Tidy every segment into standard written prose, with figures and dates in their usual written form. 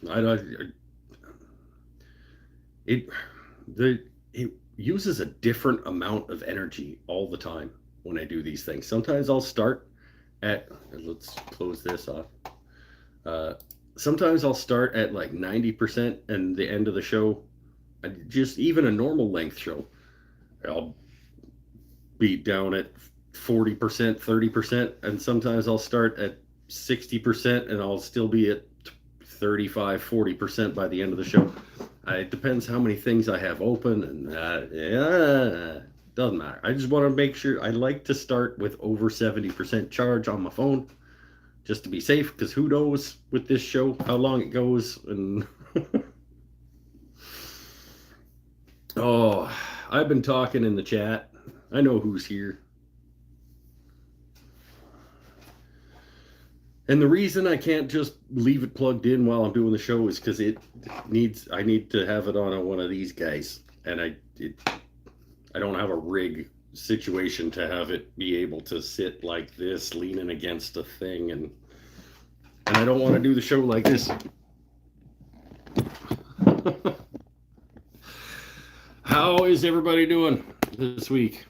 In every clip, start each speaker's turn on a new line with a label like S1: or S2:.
S1: I don't. It it uses a different amount of energy all the time when I do these things. Sometimes I'll start at let's close this off. Uh, Sometimes I'll start at like 90% and the end of the show, just even a normal length show, I'll be down at 40%, 30%, and sometimes I'll start at 60% and I'll still be at 35, 40% by the end of the show. It depends how many things I have open, and yeah, doesn't matter. I just want to make sure. I like to start with over 70% charge on my phone just to be safe, because who knows with this show how long it goes. And oh, I've been talking in the chat. I know who's here. And the reason I can't just leave it plugged in while I'm doing the show is because I need to have it on one of these guys, and I don't have a rig situation to have it be able to sit like this, leaning against a thing, and I don't want to do the show like this. How is everybody doing this week?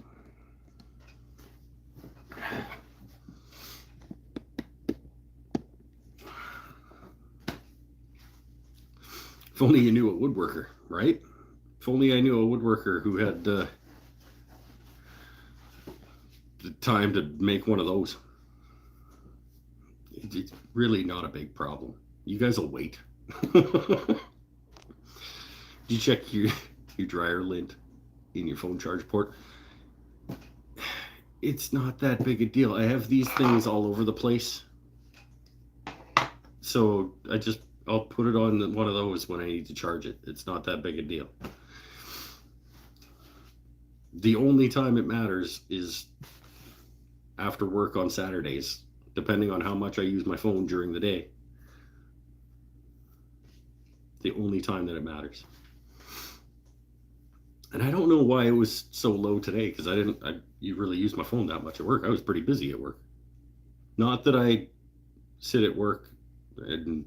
S1: If only you knew a woodworker, right? If only I knew a woodworker who had the time to make one of those. It's really not a big problem. You guys will wait. Did you check your dryer lint in your phone charge port? It's not that big a deal. I have these things all over the place, so I'll put it on one of those when I need to charge it. It's not that big a deal. The only time it matters is after work on Saturdays, depending on how much I use my phone during the day. The only time that it matters. And I don't know why it was so low today, because you really use my phone that much at work. I was pretty busy at work. Not that I sit at work and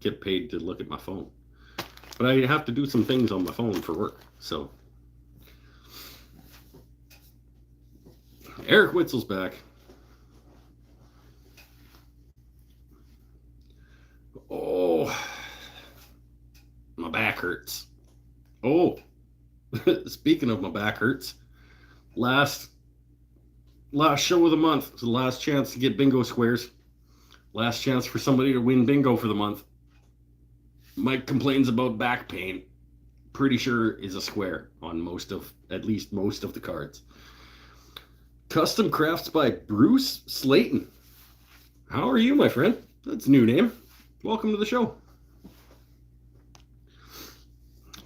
S1: get paid to look at my phone, but I have to do some things on my phone for work. So Eric Witzel's back. Oh, my back hurts. Oh, speaking of my back hurts, last show of the month, the last chance to get bingo squares, last chance for somebody to win bingo for the month. Mike complains about back pain. Pretty sure is a square on at least most of the cards. Custom Crafts by Bruce Slayton. How are you, my friend? That's a new name. Welcome to the show.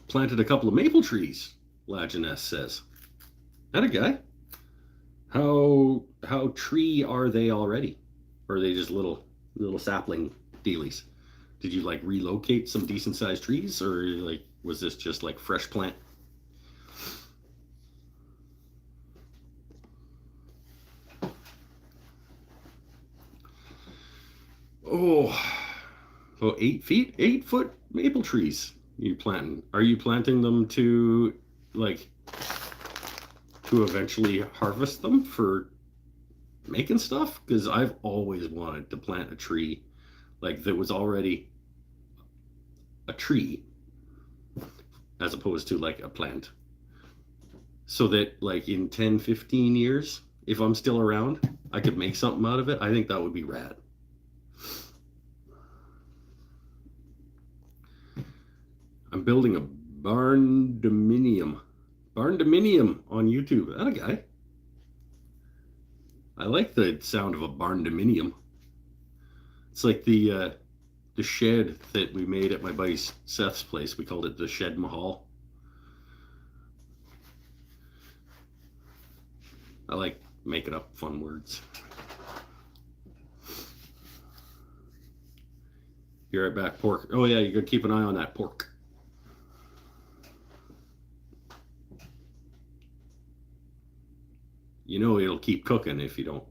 S1: Planted a couple of maple trees, Lajeunesse says. That a guy. How tree are they already? Or are they just little sapling dealies? Did you like relocate some decent sized trees, or like was this just like fresh plant? Oh, 8 feet, 8-foot maple trees you planting. Are you planting them to like to eventually harvest them for making stuff? Because I've always wanted to plant a tree like that was already a tree as opposed to like a plant, so that like in 10, 15 years, if I'm still around, I could make something out of it. I think that would be rad. I'm building a barn dominium on YouTube. That a guy. I like the sound of a barn dominium. It's like the shed that we made at my buddy Seth's place. We called it the Shed Mahal. I like making up fun words. Be right back, pork. Oh yeah, you gotta keep an eye on that pork. You know it'll keep cooking if you don't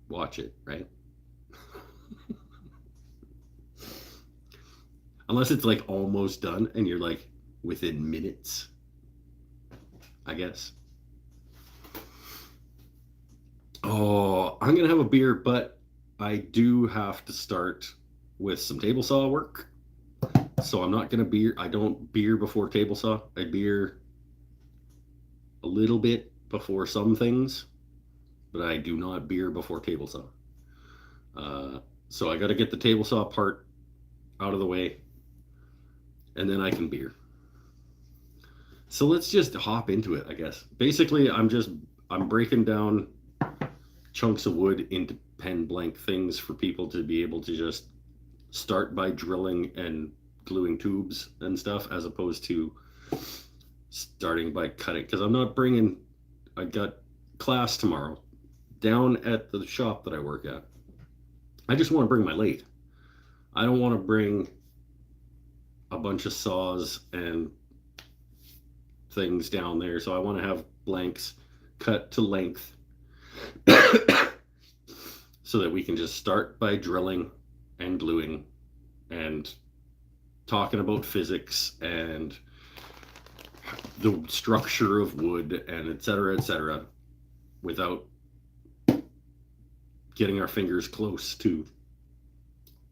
S1: watch it, right? Unless it's like almost done and you're like within minutes, I guess. Oh, I'm gonna have a beer, but I do have to start with some table saw work. So I'm not gonna beer. I don't beer before table saw. I beer a little bit before some things, but I do not beer before table saw. So I got to get the table saw part out of the way, and then I can beer. So let's just hop into it, I guess. Basically, I'm breaking down chunks of wood into pen blank things for people to be able to just start by drilling and gluing tubes and stuff, as opposed to starting by cutting. Because I got class tomorrow down at the shop that I work at. I just want to bring my lathe. I don't want to bring a bunch of saws and things down there. So I want to have blanks cut to length so that we can just start by drilling and gluing and talking about physics and the structure of wood and et cetera, without getting our fingers close to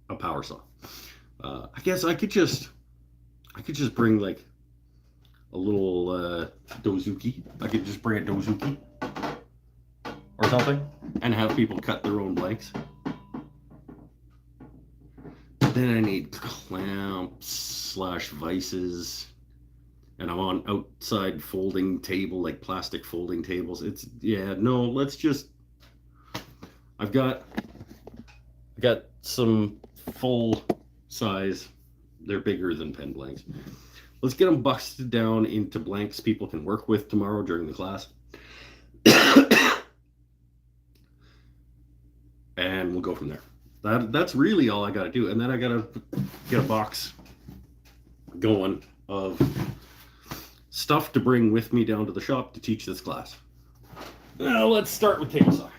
S1: a power saw. I guess I could just bring like a little dozuki. I could just bring a dozuki or something and have people cut their own blanks. Then I need clamps / vices, and I'm on outside folding table, like plastic folding tables. I've got some full size. They're bigger than pen blanks. Let's get them busted down into blanks people can work with tomorrow during the class. And we'll go from there. That's really all I got to do. And then I got to get a box going of stuff to bring with me down to the shop to teach this class. Now let's start with table saw.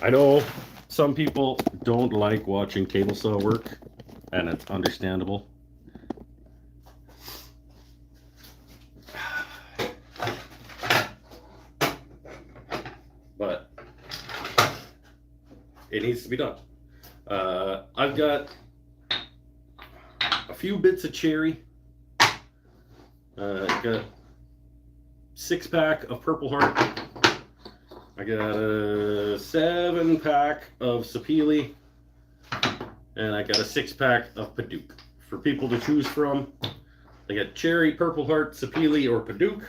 S1: I know some people don't like watching table saw work, and it's understandable. But it needs to be done. I've got a few bits of cherry. I've got a 6-pack of Purple Heart. I got a 7-pack of Sapele, and I got a 6-pack of Padauk for people to choose from. I got cherry, Purple Heart, Sapele, or Padauk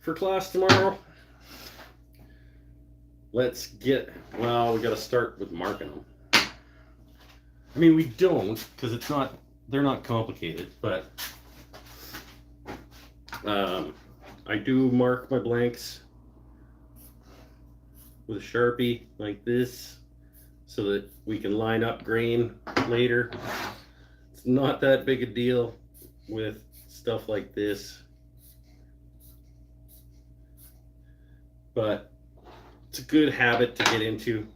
S1: for class tomorrow. We got to start with marking them. I mean, we don't, because they're not complicated, but I do mark my blanks with a Sharpie like this so that we can line up grain later. It's not that big a deal with stuff like this, but it's a good habit to get into.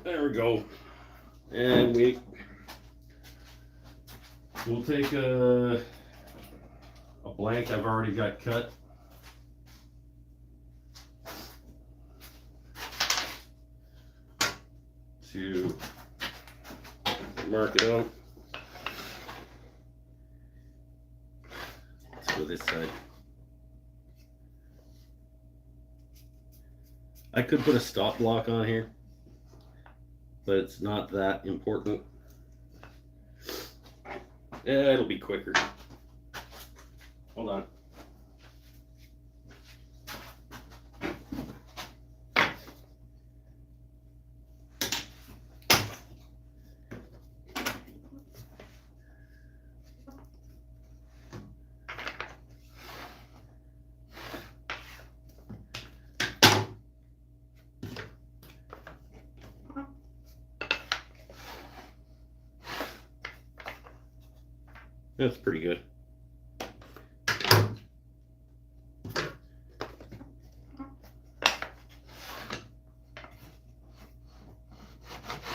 S1: There we go. And we'll take a blank I've already got cut. To mark it out. Let's go this side. I could put a stop block on here, but it's not that important. Yeah, it'll be quicker. Hold on. That's pretty good.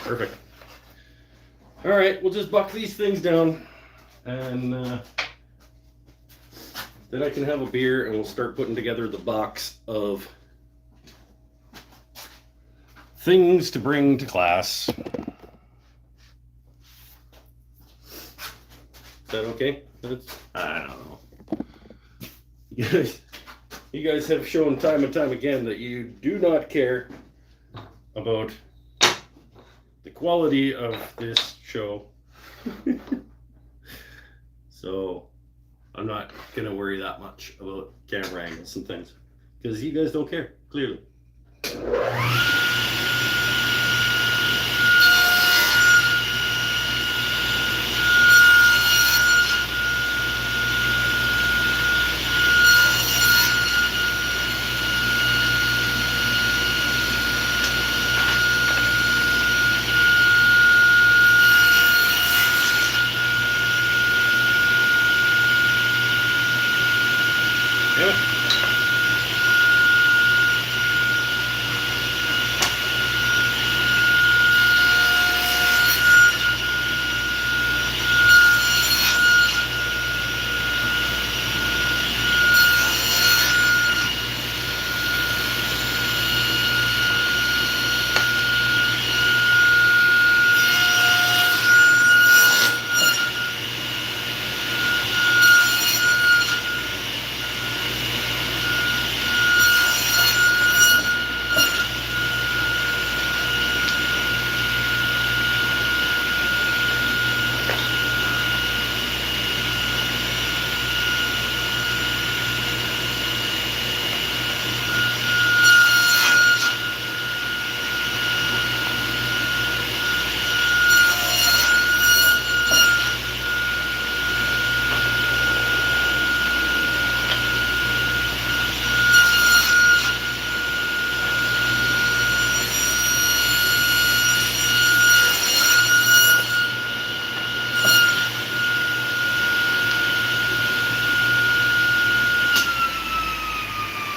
S1: Perfect. All right, we'll just buck these things down, and then I can have a beer, and we'll start putting together the box of things to bring to class. Is that okay? I don't know. You guys have shown time and time again that you do not care about the quality of this show. So I'm not gonna worry that much about camera angles and things, because you guys don't care, clearly.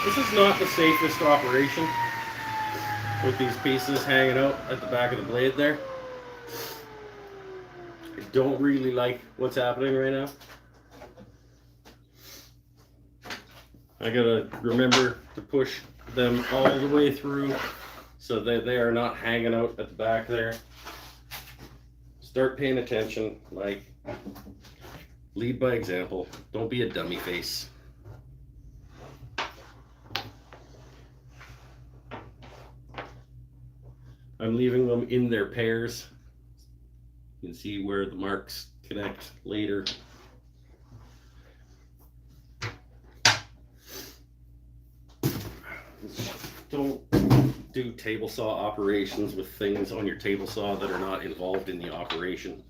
S1: This is not the safest operation with these pieces hanging out at the back of the blade there. I don't really like what's happening right now. I gotta remember to push them all the way through so that they are not hanging out at the back there. Start paying attention, like, lead by example. Don't be a dummy face. I'm leaving them in their pairs. You can see where the marks connect later. Don't do table saw operations with things on your table saw that are not involved in the operation.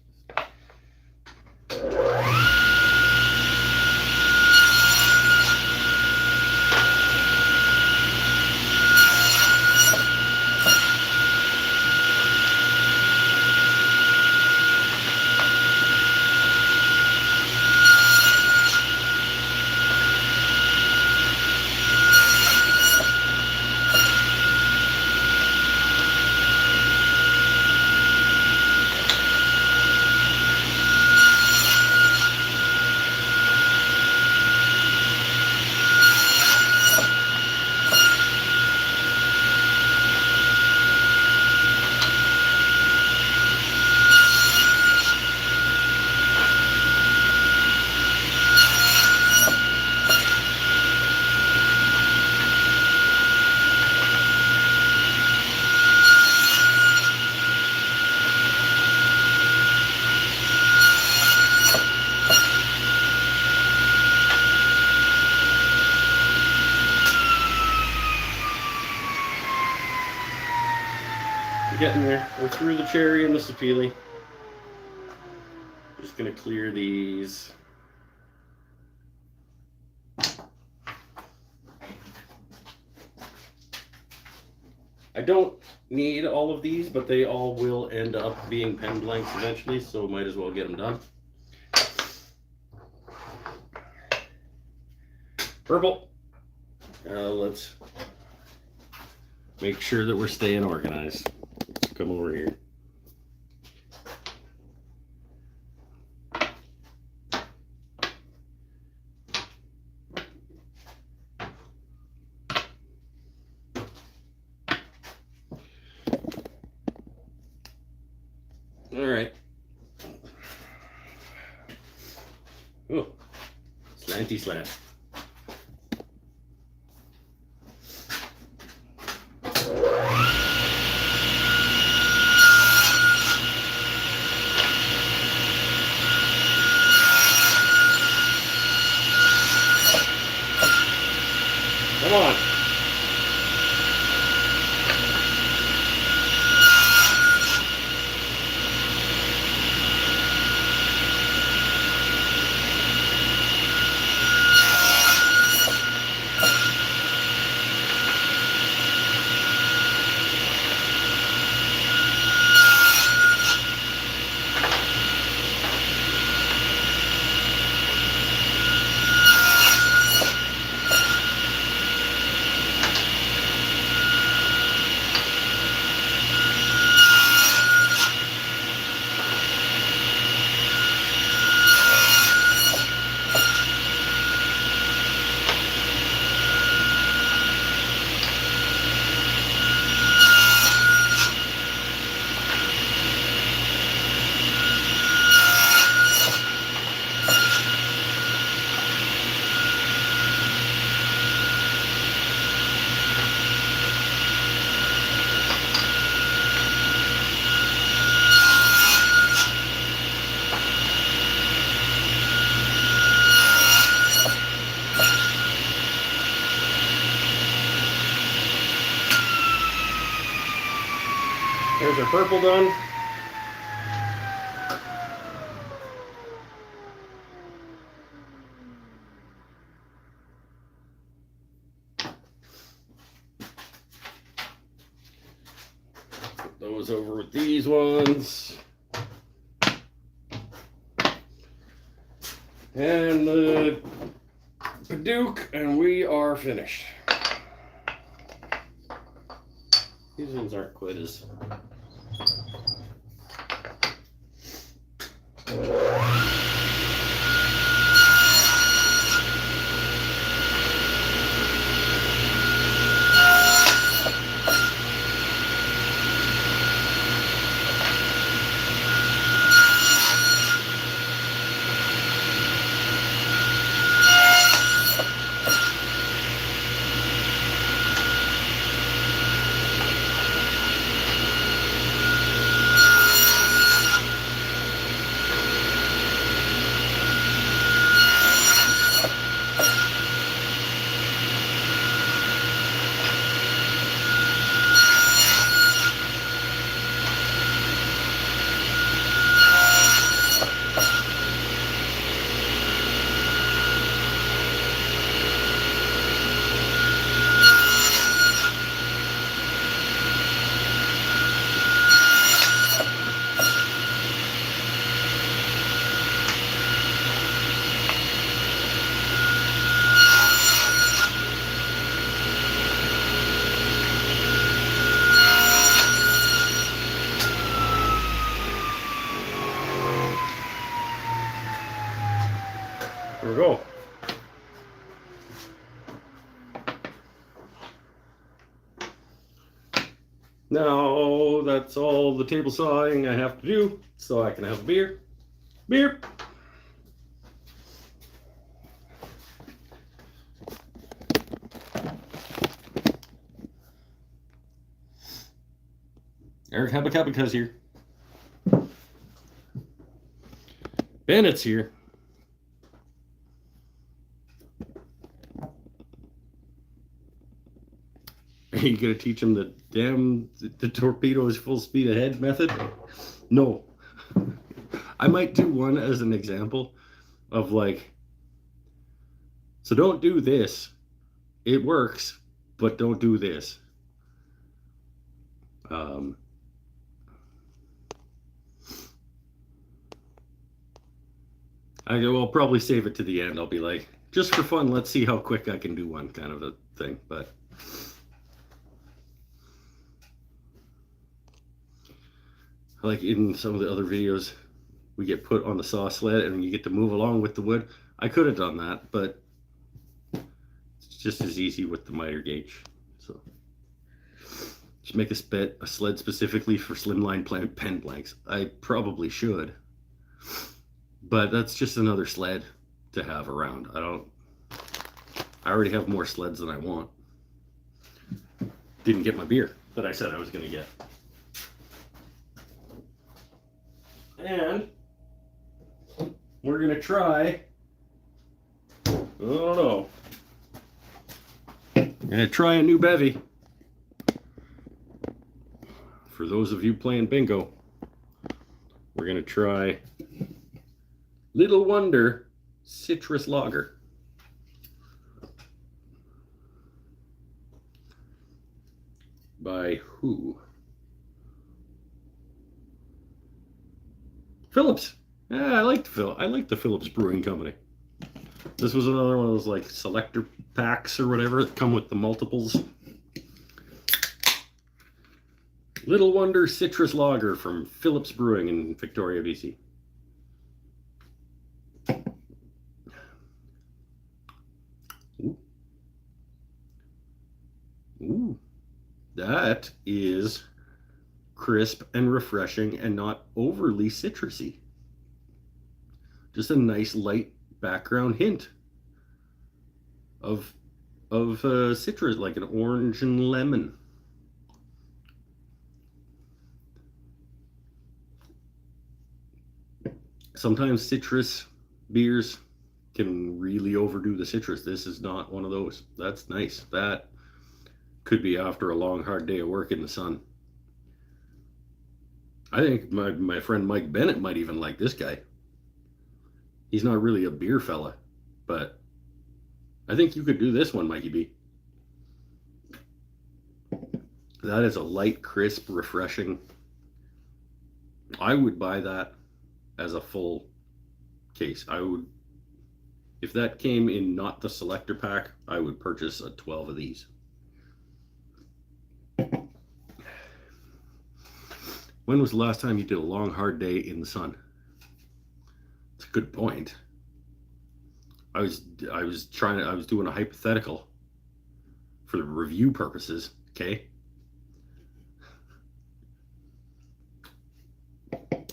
S1: Getting there. We're through the cherry and the sapele. Just gonna clear these. I don't need all of these, but they all will end up being pen blanks eventually, so might as well get them done. Purple. Let's make sure that we're staying organized. Let's come over here. All right. Oh, slanty slant. Come on. There's our purple done. Put those over with these ones. And the Duke, and we are finished. These ones aren't quite as... There we go. Now that's all the table sawing I have to do, so I can have a beer. Beer. Eric Habakabaka's here. Bennett's here. Are you gonna teach him the torpedo is full speed ahead method? No. I might do one as an example of like, so don't do this. It works, but don't do this. I'll probably save it to the end. I'll be like, just for fun, let's see how quick I can do one, kind of a thing. But like in some of the other videos, we get put on the saw sled and you get to move along with the wood. I could have done that, but it's just as easy with the miter gauge. So just make a sled specifically for slimline pen blanks. I probably should, but that's just another sled to have around. I already have more sleds than I want. Didn't get my beer that I said I was going to get. And we're going to try, I don't know, I'm going to try a new bevy. For those of you playing bingo, we're going to try Little Wonder Citrus Lager. By who? Phillips. Yeah, I like the Phillips Brewing Company. This was another one of those like selector packs or whatever that come with the multiples. Little Wonder Citrus Lager from Phillips Brewing in Victoria, BC. Ooh. Ooh. That is crisp and refreshing and not overly citrusy. Just a nice light background hint of citrus, like an orange and lemon. Sometimes citrus beers can really overdo the citrus. This is not one of those. That's nice. That could be after a long, hard day of work in the sun. I think my friend Mike Bennett might even like this guy. He's not really a beer fella, but I think you could do this one, Mikey B. That is a light, crisp, refreshing. I would buy that as a full case. I would, if that came in not the selector pack, I would purchase a 12 of these. When was the last time you did a long, hard day in the sun? It's a good point. I was doing a hypothetical for the review purposes, okay?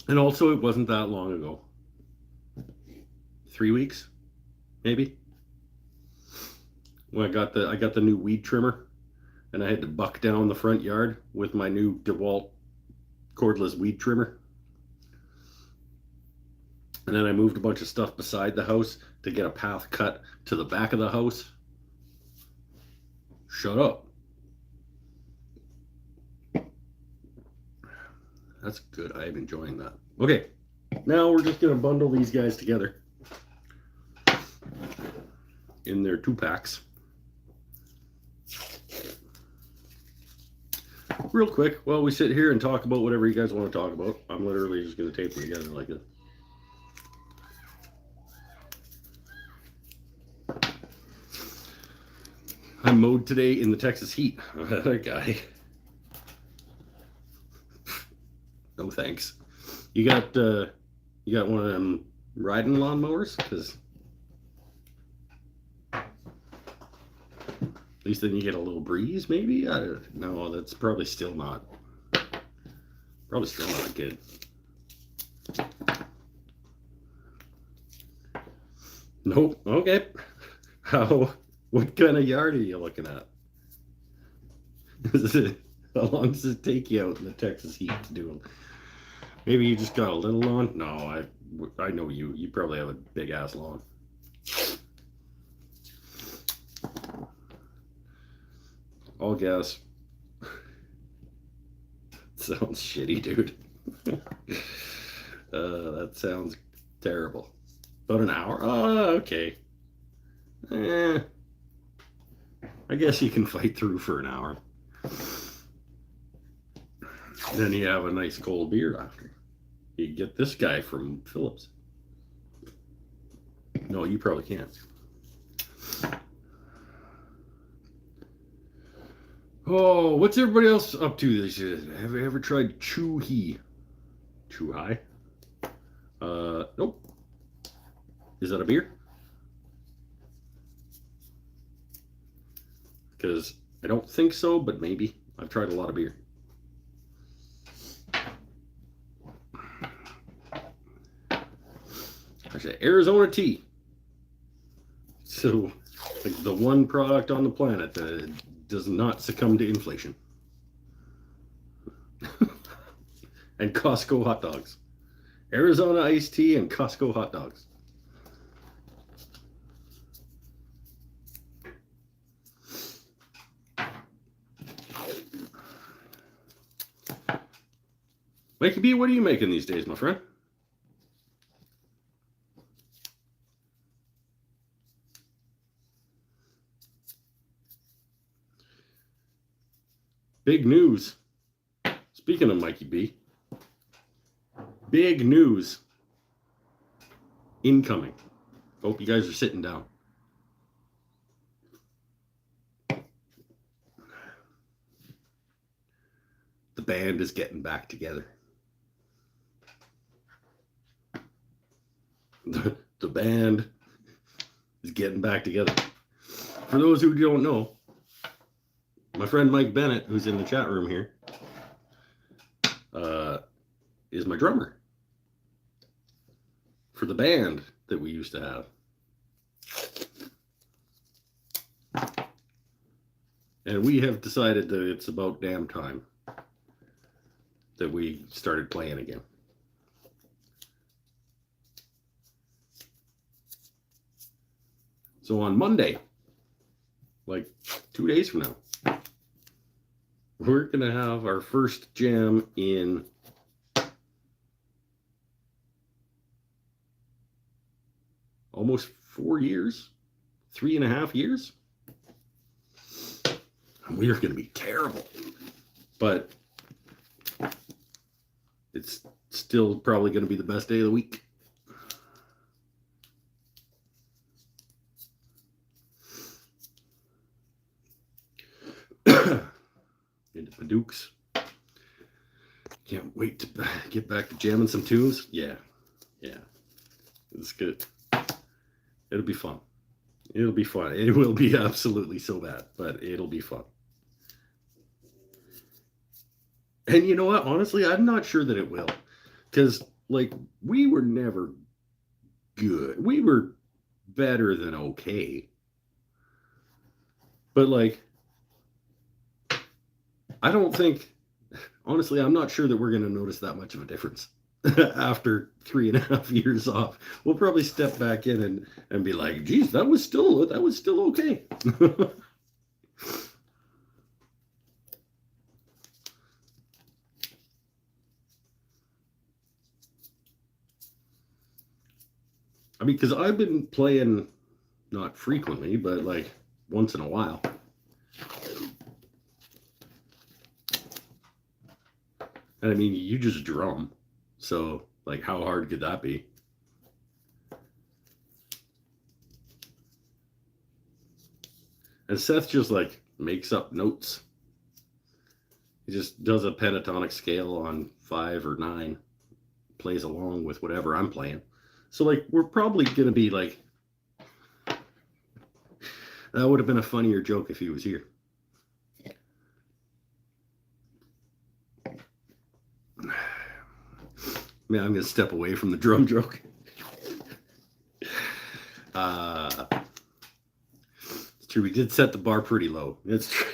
S1: And also, it wasn't that long ago. 3 weeks, maybe. When I got the new weed trimmer, and I had to buck down the front yard with my new DeWalt cordless weed trimmer. And then I moved a bunch of stuff beside the house to get a path cut to the back of the house. Shut up. That's good. I am enjoying that. Okay, now we're just going to bundle these guys together in their 2-packs. Real quick, while we sit here and talk about whatever you guys want to talk about, I'm literally just going to tape them together like this. I mowed today in the Texas heat. That guy. No thanks. You got one of them riding lawnmowers? Because at least then you get a little breeze, maybe? No, that's probably still not good. Nope. Okay. What kind of yard are you looking at? How long does it take you out in the Texas heat to do them? Maybe you just got a little lawn? No, I know you. You probably have a big ass lawn. All gas. Sounds shitty, dude. That sounds terrible. About an hour? Oh, okay. I guess you can fight through for an hour. Then you have a nice cold beer after. You get this guy from Phillips. No, you probably can't. Oh, what's everybody else up to this year? Have you ever tried Chu-Hi? Chu-Hi? Nope. Is that a beer? Because I don't think so, but maybe. I've tried a lot of beer. Actually, Arizona tea. So, like the one product on the planet that does not succumb to inflation. And Costco hot dogs. Arizona iced tea and Costco hot dogs. Mikey B, what are you making these days, my friend? Big news. Speaking of Mikey B, big news incoming. Hope you guys are sitting down. The band is getting back together. The band is getting back together. For those who don't know, my friend Mike Bennett, who's in the chat room here, is my drummer for the band that we used to have. And we have decided that it's about damn time that we started playing again. So on Monday, like 2 days from now, we're going to have our first jam in almost 4 years, 3.5 years. And we are going to be terrible, but it's still probably going to be the best day of the week. Into Padukes. Can't wait to get back to jamming some tunes. Yeah. It's good. It'll be fun. It'll be fun. It will be absolutely so bad, but it'll be fun. And you know what? Honestly, I'm not sure that it will. Because, like, we were never good. We were better than okay. But, like, I don't think, honestly, I'm not sure that we're going to notice that much of a difference after 3.5 years off. We'll probably step back in and be like, geez, that was still okay. I mean, because I've been playing, not frequently, but like once in a while. And I mean, you just drum. So, like, how hard could that be? And Seth just, like, makes up notes. He just does a pentatonic scale on 5 or 9, plays along with whatever I'm playing. So, like, we're probably going to be, like, that would have been a funnier joke if he was here. Man, I'm going to step away from the drum joke. It's true. We did set the bar pretty low. It's true.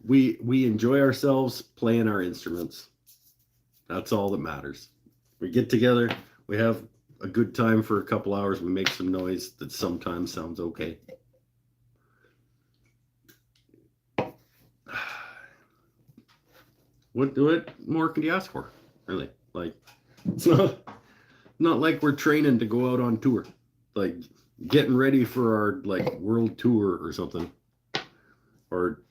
S1: We enjoy ourselves playing our instruments. That's all that matters. We get together. We have a good time for a couple hours. We make some noise that sometimes sounds okay. What more can you ask for? Really? Like, it's not like we're training to go out on tour. Like, getting ready for our, like, world tour or something. Or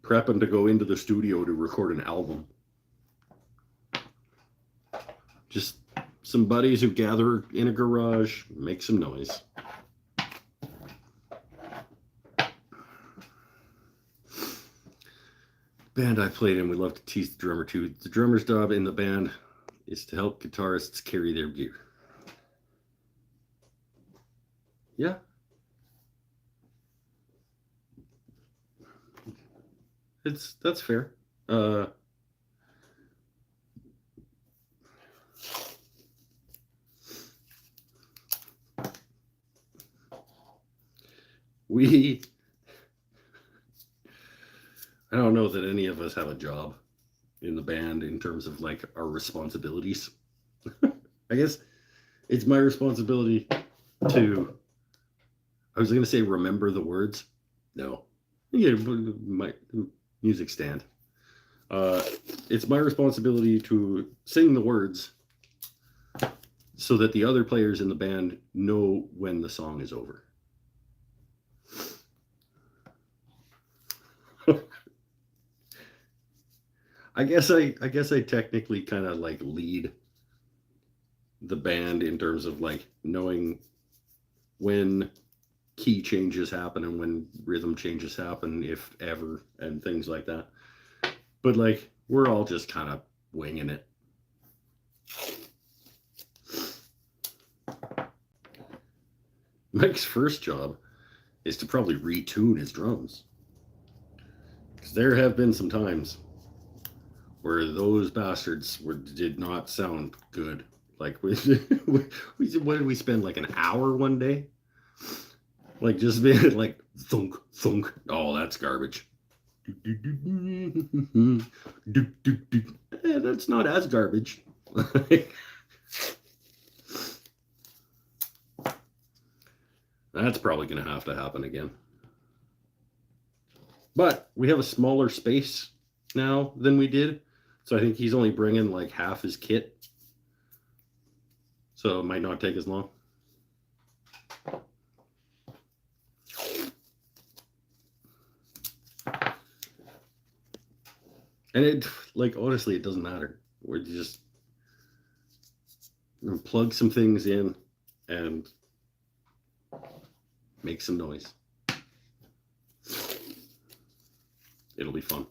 S1: prepping to go into the studio to record an album. Just some buddies who gather in a garage, make some noise. Band I played in, we love to tease the drummer too. The drummer's job in the band is to help guitarists carry their gear. Yeah. That's fair. I don't know that any of us have a job in the band in terms of like our responsibilities. I guess it's my responsibility to, I was going to say remember the words. No. Yeah, my music stand. It's my responsibility to sing the words so that the other players in the band know when the song is over. I guess I technically kind of like lead the band in terms of like knowing when key changes happen and when rhythm changes happen, if ever, and things like that. But like we're all just kind of winging it. Mike's first job is to probably retune his drums, because there have been some times where those bastards did not sound good. Like what did we spend like an hour one day? Like just being like thunk thunk. Oh, that's garbage. That's not as garbage. That's probably going to have to happen again. But we have a smaller space now than we did. So I think he's only bringing like half his kit. So it might not take as long. And it, like, honestly, it doesn't matter. We're just gonna plug some things in and make some noise. It'll be fun.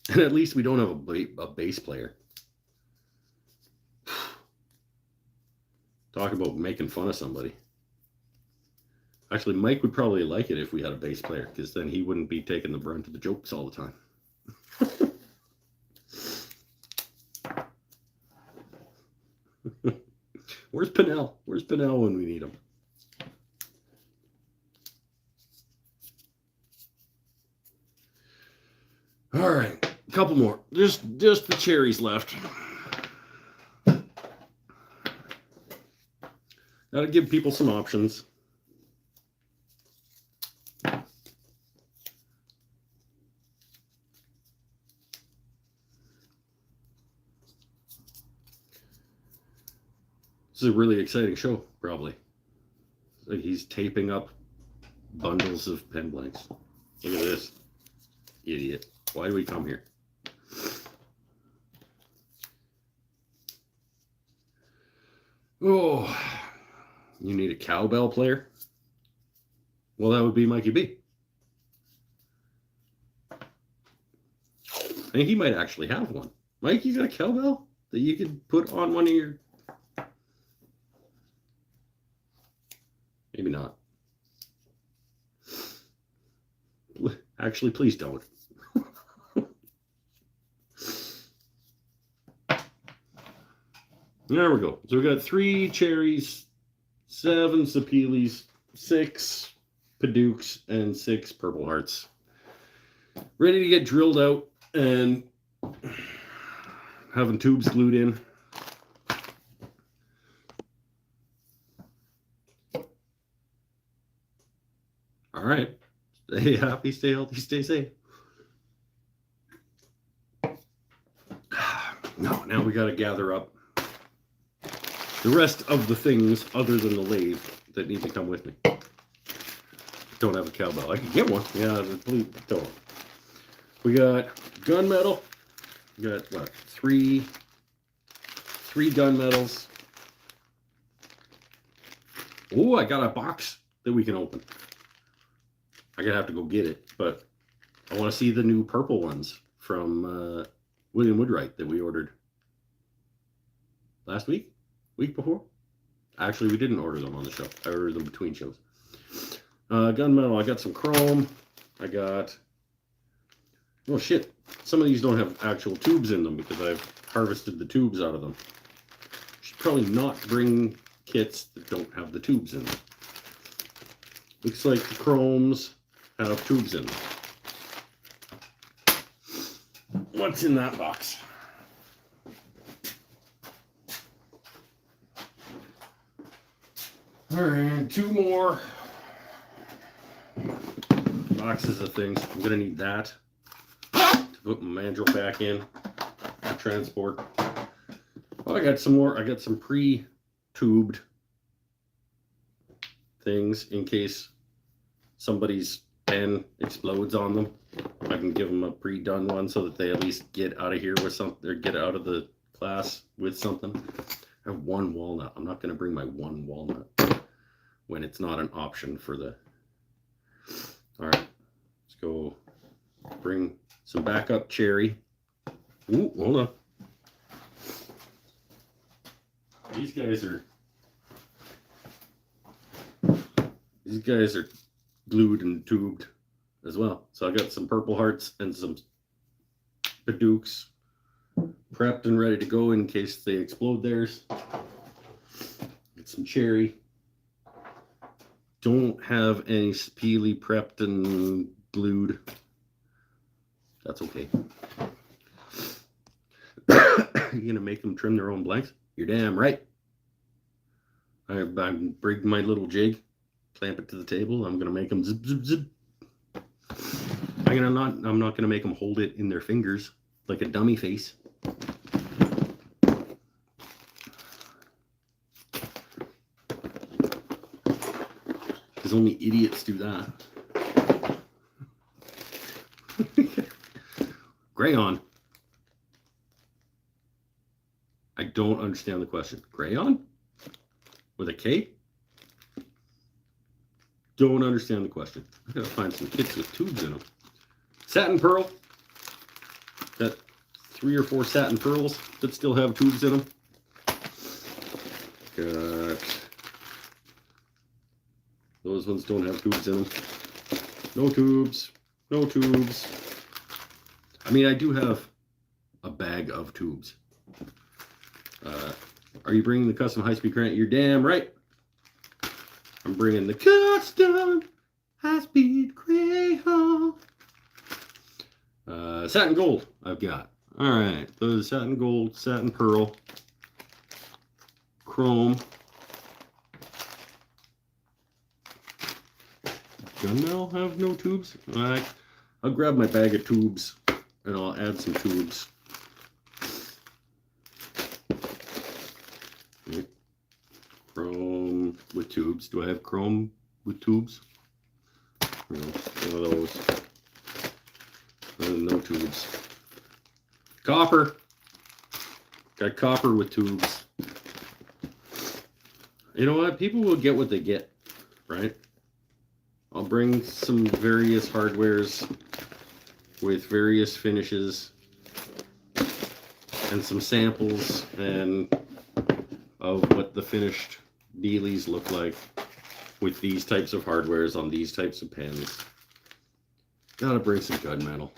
S1: And at least we don't have a bass player. Talk about making fun of somebody. Actually, Mike would probably like it if we had a bass player, because then he wouldn't be taking the brunt of the jokes all the time. Where's Pinnell? Where's Pinnell when we need him? All right, a couple more. Just the cherries left. Gotta give people some options. This is a really exciting show, probably. Like he's taping up bundles of pen blanks. Look at this. Idiot. Why do we come here? Oh, you need a cowbell player? Well, that would be Mikey B. I think he might actually have one. Mike, you got a cowbell that you could put on one of your... Maybe not. Actually, please don't. There we go. So we got 3 cherries, 7 Sapelis, 6 Padukes, and 6 Purple Hearts. Ready to get drilled out and having tubes glued in. All right. Stay happy, stay healthy, stay safe. Now we got to gather up the rest of the things other than the lathe that need to come with me. Don't have a cowbell. I can get one. Yeah, please don't. We got gunmetal, Got what? Three gunmetals. Oh, I got a box that we can open. I'm gonna have to go get it, but I want to see the new purple ones from William Woodwright that we ordered last week before. Actually, we didn't order them on the show. I ordered them between shows. Gunmetal. I got some chrome. I got. Oh shit! Some of these don't have actual tubes in them because I've harvested the tubes out of them. Should probably not bring kits that don't have the tubes in them. Looks like the chromes have tubes in them. What's in that box? Alright, 2 more boxes of things. I'm gonna need that to put my mandrel back in for transport. Oh, I got some more. I got some pre-tubed things in case somebody's pen explodes on them. I can give them a pre-done one so that they at least get out of here with something, or get out of the class with something. I have 1 walnut. I'm not going to bring my 1 walnut when it's not an option for the... All right, let's go bring some backup cherry. Ooh, hold on. These guys are glued and tubed as well. So I got some purple hearts and some Padukes prepped and ready to go in case they explode theirs. Get some cherry. Don't have any Peely prepped and glued. That's okay. You gonna make them trim their own blanks? You're damn right. I'm bring my little jig, clamp it to the table. I'm gonna make them zip zip zip. I'm not gonna make them hold it in their fingers like a dummy face. Because only idiots do that. Crayon. I don't understand the question. Crayon? With a K? Don't understand the question. I gotta find some kits with tubes in them. Satin pearl. Got 3 or 4 satin pearls that still have tubes in them. Got those ones don't have tubes in them. No tubes. No tubes. I mean, I do have a bag of tubes. Are you bringing the custom high-speed crank? You're damn right. I'm bringing the custom high-speed crayon. Satin gold I've got. All right, those satin gold, satin pearl, chrome. Gunmetal have no tubes? I'll grab my bag of tubes and I'll add some tubes. Chrome with tubes. Do I have chrome with tubes? No, one of those. No tubes. Copper. Got copper with tubes. You know what? People will get what they get, right? I'll bring some various hardwares with various finishes and some samples and of what the finished dealies look like with these types of hardwares on these types of pens. Gotta bring some gunmetal.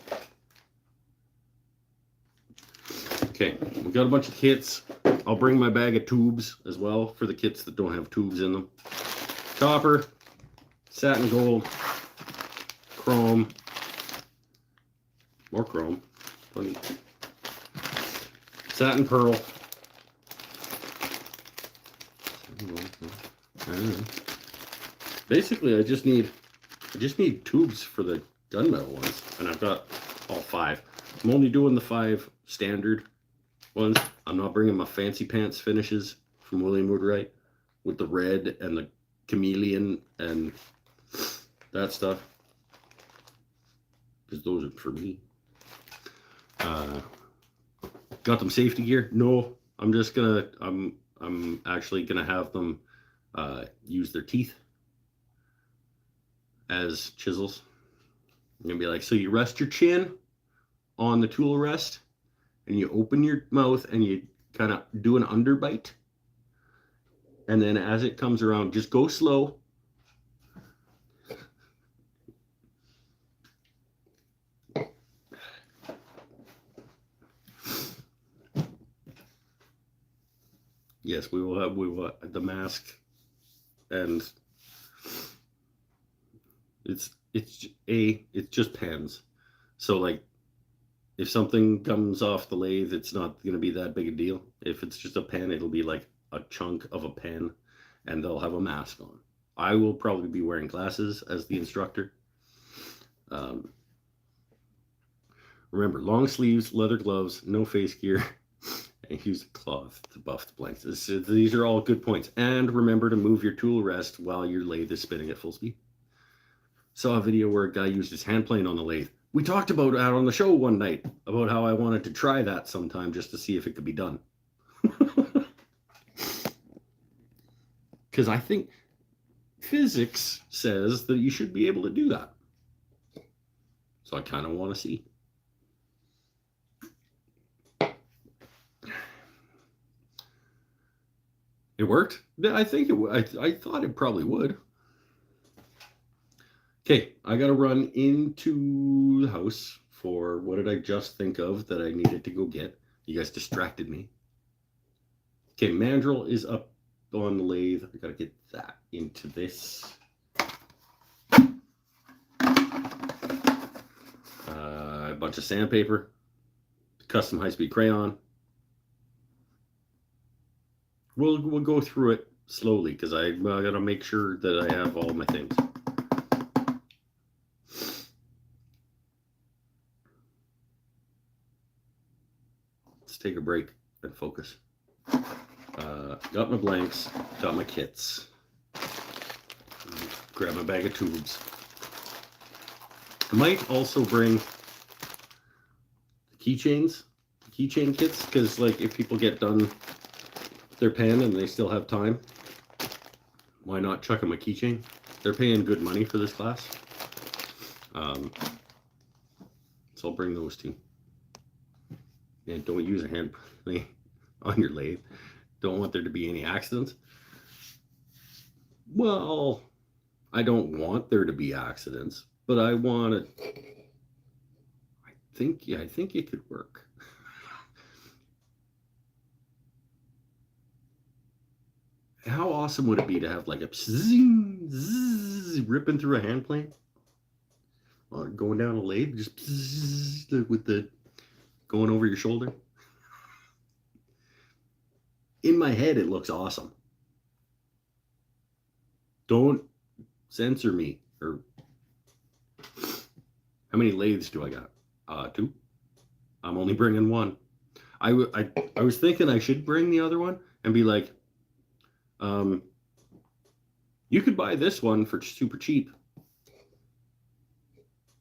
S1: Okay, we got a bunch of kits. I'll bring my bag of tubes as well for the kits that don't have tubes in them. Copper, satin gold, chrome, more chrome, plenty. Satin pearl. Basically, I just need tubes for the gunmetal ones, and I've got all 5. I'm only doing the 5 standard ones. I'm not bringing my fancy pants finishes from William Woodwright with the red and the chameleon and that stuff, because those are for me. Got them safety gear? No, I'm just gonna, I'm actually gonna have them use their teeth as chisels. I'm gonna be like, so you rest your chin on the tool rest and you open your mouth and you kind of do an underbite. And then as it comes around, just go slow. Yes, we will have the mask, and it's just pens. So like if something comes off the lathe, it's not going to be that big a deal. If it's just a pen, it'll be like a chunk of a pen, and they'll have a mask on. I will probably be wearing glasses as the instructor. Remember, long sleeves, leather gloves, no face gear, and use a cloth to buff the blanks. These are all good points. And remember to move your tool rest while your lathe is spinning at full speed. Saw a video where a guy used his hand plane on the lathe. We talked about that on the show one night, about how I wanted to try that sometime just to see if it could be done. Because I think physics says that you should be able to do that. So I kind of want to see. It worked? I think I thought it probably would. Okay, I got to run into the house for what did I just think of that I needed to go get? You guys distracted me. Okay, mandrel is up on the lathe. I got to get that into this. A bunch of sandpaper, custom high-speed crayon. We'll go through it slowly because I got to make sure that I have all my things. Let's take a break and focus. Got my blanks, got my kits. Grab my bag of tubes. I might also bring keychains, keychain kits, because like if people get done their pen and they still have time, why not chuck them a keychain? They're paying good money for this class. So I'll bring those two. And don't use a hand on your lathe. Don't want there to be any accidents. Well, I don't want there to be accidents, but I want it. I think it could work. How awesome would it be to have like a zing, zzz, ripping through a hand plane? Or going down a lathe, just zzz, with the going over your shoulder. In my head, it looks awesome. Don't censor me. Or how many lathes do I got? 2. I'm only bringing 1. I was thinking I should bring the other one and be like, you could buy this one for super cheap.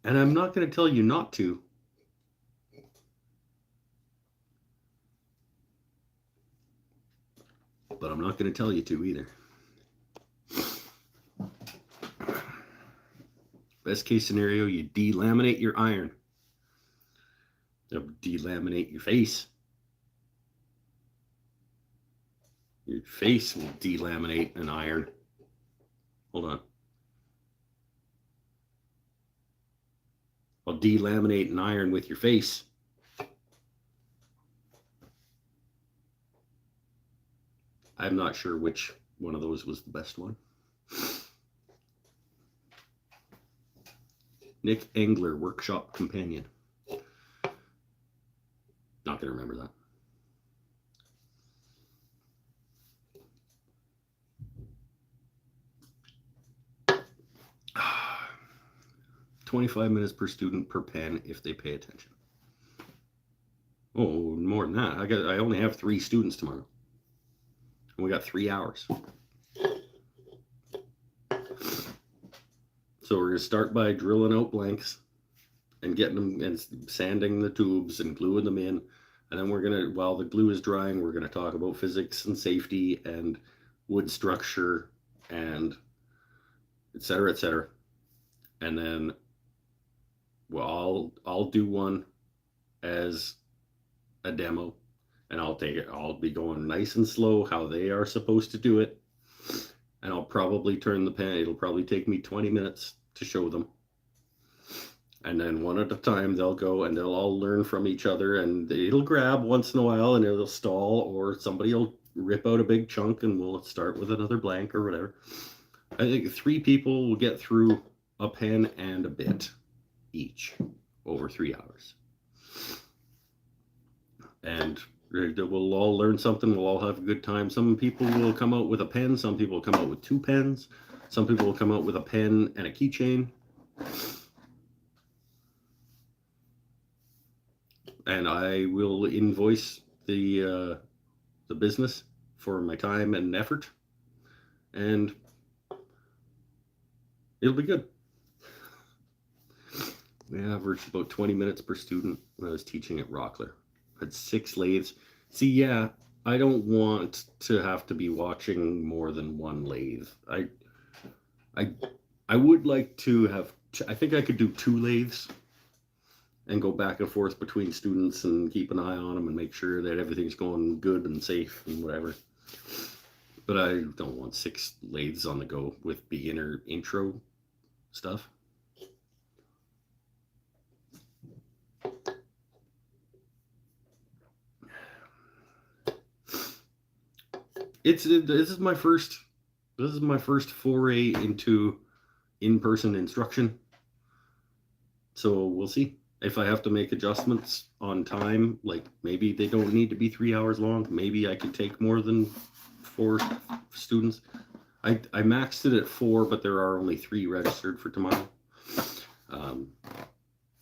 S1: And I'm not going to tell you not to. But I'm not going to tell you to either. Best case scenario, you delaminate your iron. Delaminate your face. Your face will delaminate an iron. Hold on. I'll delaminate an iron with your face. I'm not sure which one of those was the best one. Nick Engler, Workshop Companion. Not going to remember that. $25 minutes per student per pen if they pay attention. Oh, more than that. I only have 3 students tomorrow. And we got 3 hours. So we're going to start by drilling out blanks and getting them and sanding the tubes and gluing them in. And then we're gonna, while the glue is drying, we're gonna talk about physics and safety and wood structure and et cetera, et cetera. And then, well, I'll do one as a demo, and I'll take it. I'll be going nice and slow, how they are supposed to do it. And I'll probably turn the pen. It'll probably take me 20 minutes to show them. And then one at a time, they'll go and they'll all learn from each other. And it'll grab once in a while and it'll stall, or somebody will rip out a big chunk and we'll start with another blank or whatever. I think 3 people will get through a pen and a bit each over 3 hours. And we'll all learn something. We'll all have a good time. Some people will come out with a pen. Some people will come out with 2 pens. Some people will come out with a pen and a keychain. And I will invoice the business for my time and effort. And it'll be good. We averaged about 20 minutes per student when I was teaching at Rockler. I had 6 lathes. See, yeah, I don't want to have to be watching more than 1 lathe. I would like to have, I think I could do 2 lathes and go back and forth between students and keep an eye on them and make sure that everything's going good and safe and whatever. But I don't want 6 lathes on the go with beginner intro stuff. This is my first foray into in-person instruction. So we'll see. If I have to make adjustments on time, like maybe they don't need to be 3 hours long. Maybe I could take more than 4 students. I maxed it at 4, but there are only 3 registered for tomorrow.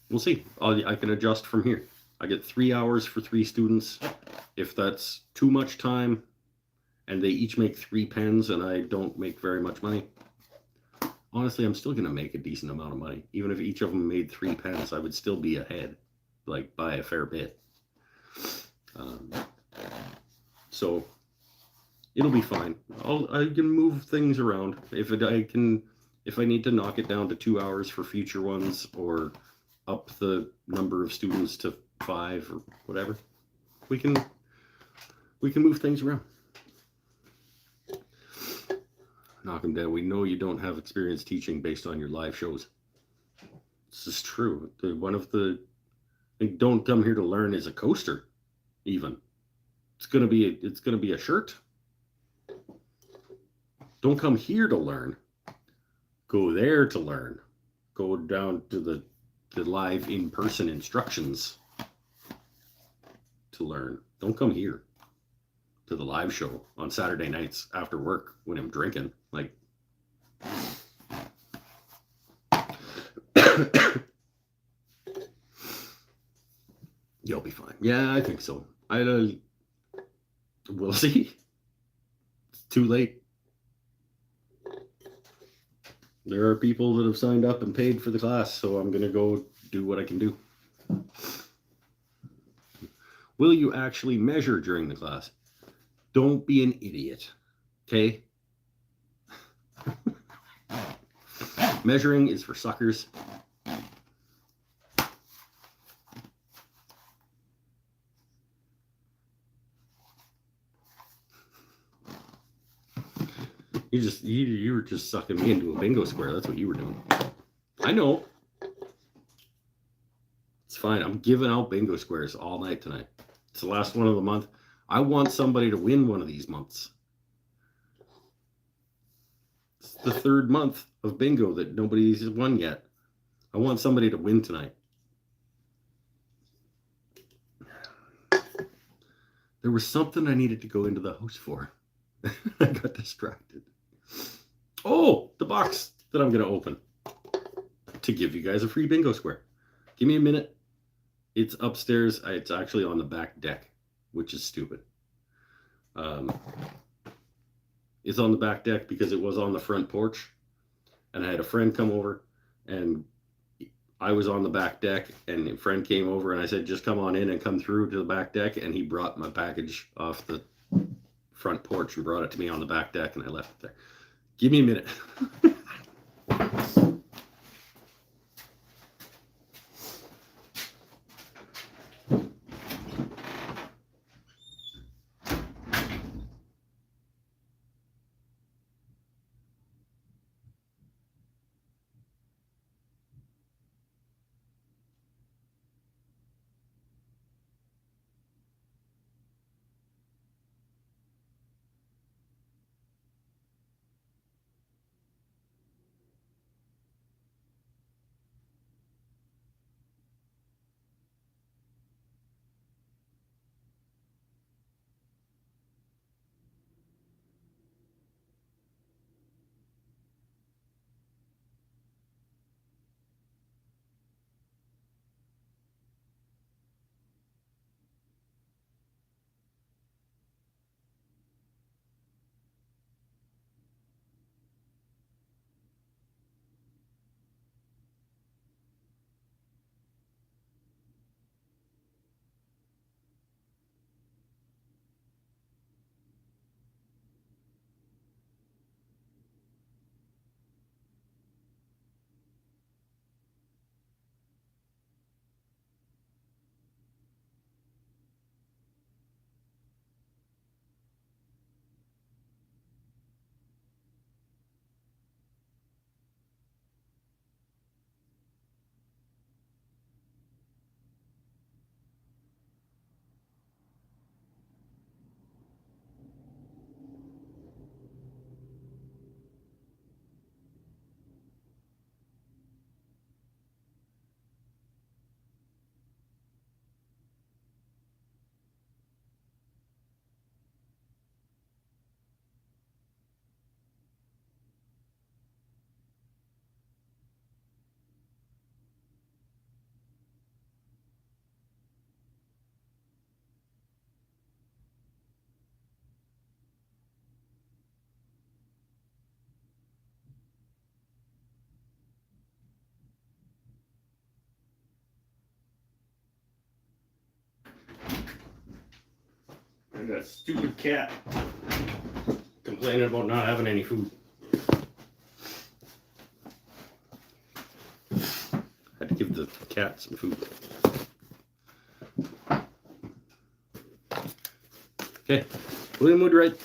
S1: We'll see. I can adjust from here. I get 3 hours for 3 students. If that's too much time and they each make 3 pens and I don't make very much money, honestly, I'm still going to make a decent amount of money. Even if each of them made 3 pens, I would still be ahead, like by a fair bit. So it'll be fine. I can move things around. If I need to knock it down to 2 hours for future ones, or up the number of students to 5 or whatever, we can move things around. Knock them down. We know you don't have experience teaching based on your live shows. This is true. One of the don't come here to learn is a coaster. Even it's gonna be a shirt. Don't come here to learn. Go there to learn. Go down to the live in-person instructions to learn. Don't come here to the live show on Saturday nights after work when I'm drinking. Like, you'll be fine. Yeah, I think so. We'll see. It's too late. There are people that have signed up and paid for the class, so I'm gonna go do what I can do. Will you actually measure during the class? Don't be an idiot, okay? Measuring is for suckers. You were just sucking me into a bingo square. That's what you were doing. I know. It's fine. I'm giving out bingo squares all night tonight. It's the last one of the month. I want somebody to win one of these months. It's the 3rd month of bingo that nobody's won yet. I want somebody to win tonight. There was something I needed to go into the house for. I got distracted. Oh, the box that I'm going to open to give you guys a free bingo square. Give me a minute. It's upstairs. It's actually on the back deck, which is stupid. It's on the back deck because it was on the front porch, and I had a friend come over, and I was on the back deck and a friend came over and I said, just come on in and come through to the back deck. And he brought my package off the front porch and brought it to me on the back deck and I left it there. Give me a minute. That stupid cat complaining about not having any food. Had to give the cat some food. Okay, William Woodwright.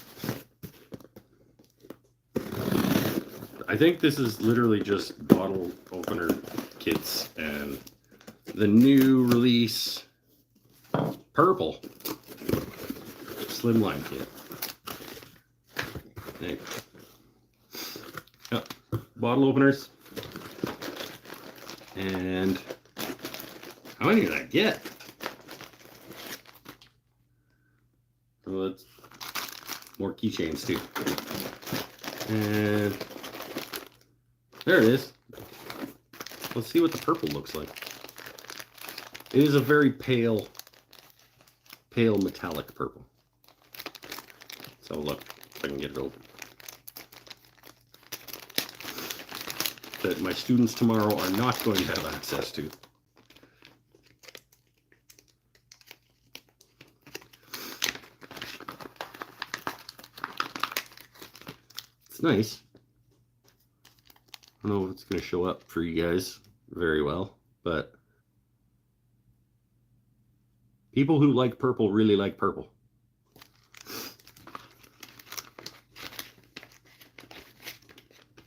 S1: I think this is literally just bottle opener kits and the new release purple slimline kit. There. Yep. Bottle openers. And how many did I get? So let's more keychains too. And there it is. Let's see what the purple looks like. It is a very pale metallic purple. So look, if I can get it open. That my students tomorrow are not going to have access to. It's nice. I don't know if it's going to show up for you guys very well, but people who like purple really like purple.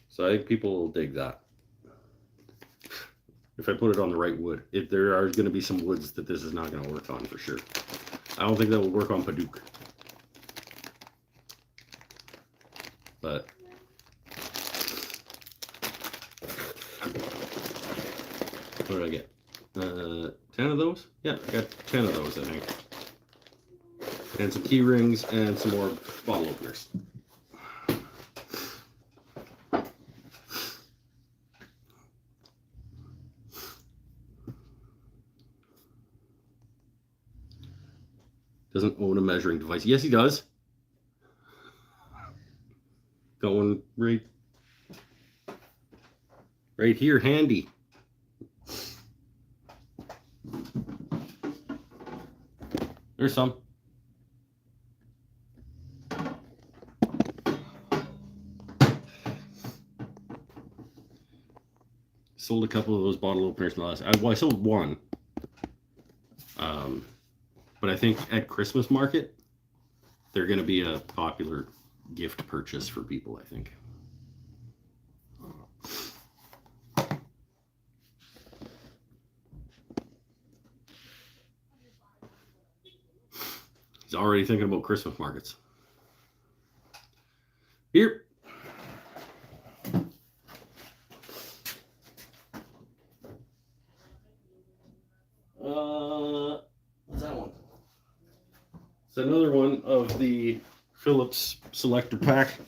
S1: So I think people will dig that. If I put it on the right wood. If there are going to be some woods that this is not going to work on for sure. I don't think that will work on Padauk. But what did I get? 10 of those? Yeah, I got 10 of those, I think. And some key rings and some more bottle openers. Doesn't own a measuring device. Yes, he does. Got one right here, handy. There's some. Sold a couple of those bottle openers in the last. I sold one. But I think at Christmas market, they're going to be a popular gift purchase for people, I think. He's already thinking about Christmas markets. Here. What's that one? It's another one of the Phillips Selector Pack.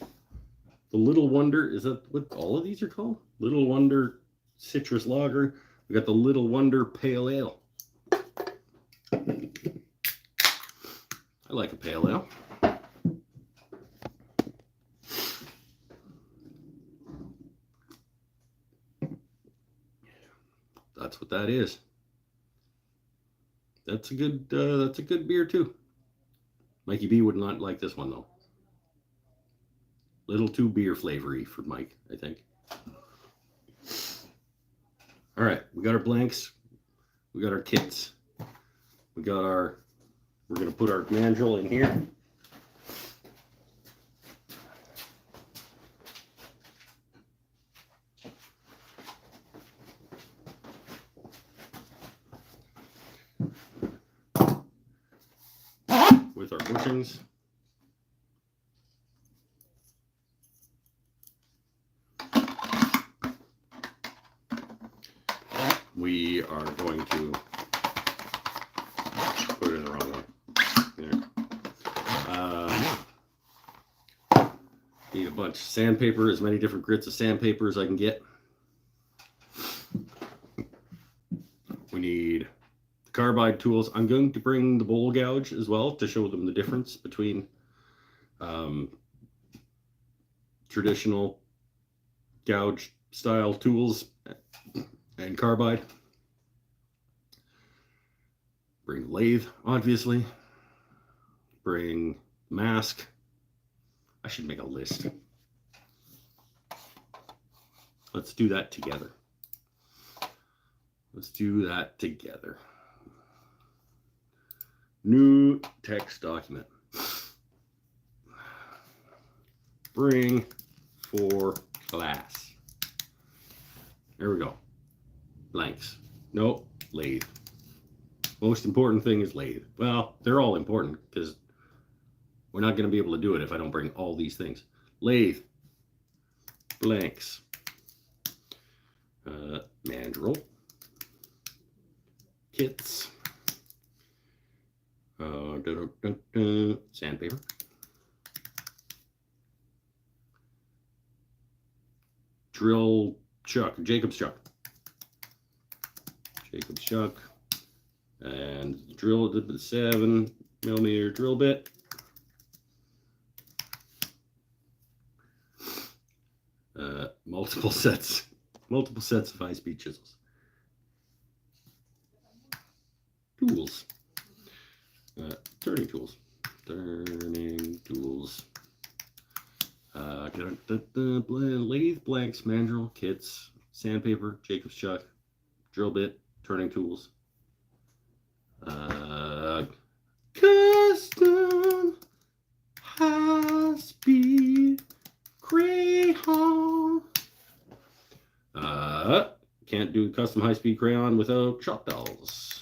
S1: The Little Wonder, is that what all of these are called? Little Wonder Citrus Lager. We got the Little Wonder Pale Ale. I like a pale ale. That's what that is. That's a good beer too. Mikey B would not like this one though. Little too beer flavory for Mike, I think. All right, we got our blanks. We got our kits. We got our, we're going to put our mandrel in here. With our bushings. We are going to put it in the wrong one. There. Need a bunch of sandpaper, as many different grits of sandpaper as I can get. We need the carbide tools. I'm going to bring the bowl gouge as well to show them the difference between traditional gouge style tools and carbide. Bring lathe, obviously. Bring mask. I should make a list. Let's do that together. Let's do that together. New text document. Bring for class. There we go. Blanks. Nope. Lathe. Most important thing is lathe. Well, they're all important because we're not going to be able to do it if I don't bring all these things. Lathe. Blanks. Mandrel. Kits. Sandpaper. Drill chuck. Jacob's chuck. Jacob's chuck. And drill the 7mm drill bit. Multiple sets of high-speed chisels. Tools. Turning tools. Lathe, blanks, mandrel, kits, sandpaper, Jacob's chuck, drill bit, turning tools. Custom high-speed crayon. Can't do custom high-speed crayon without chalk dolls.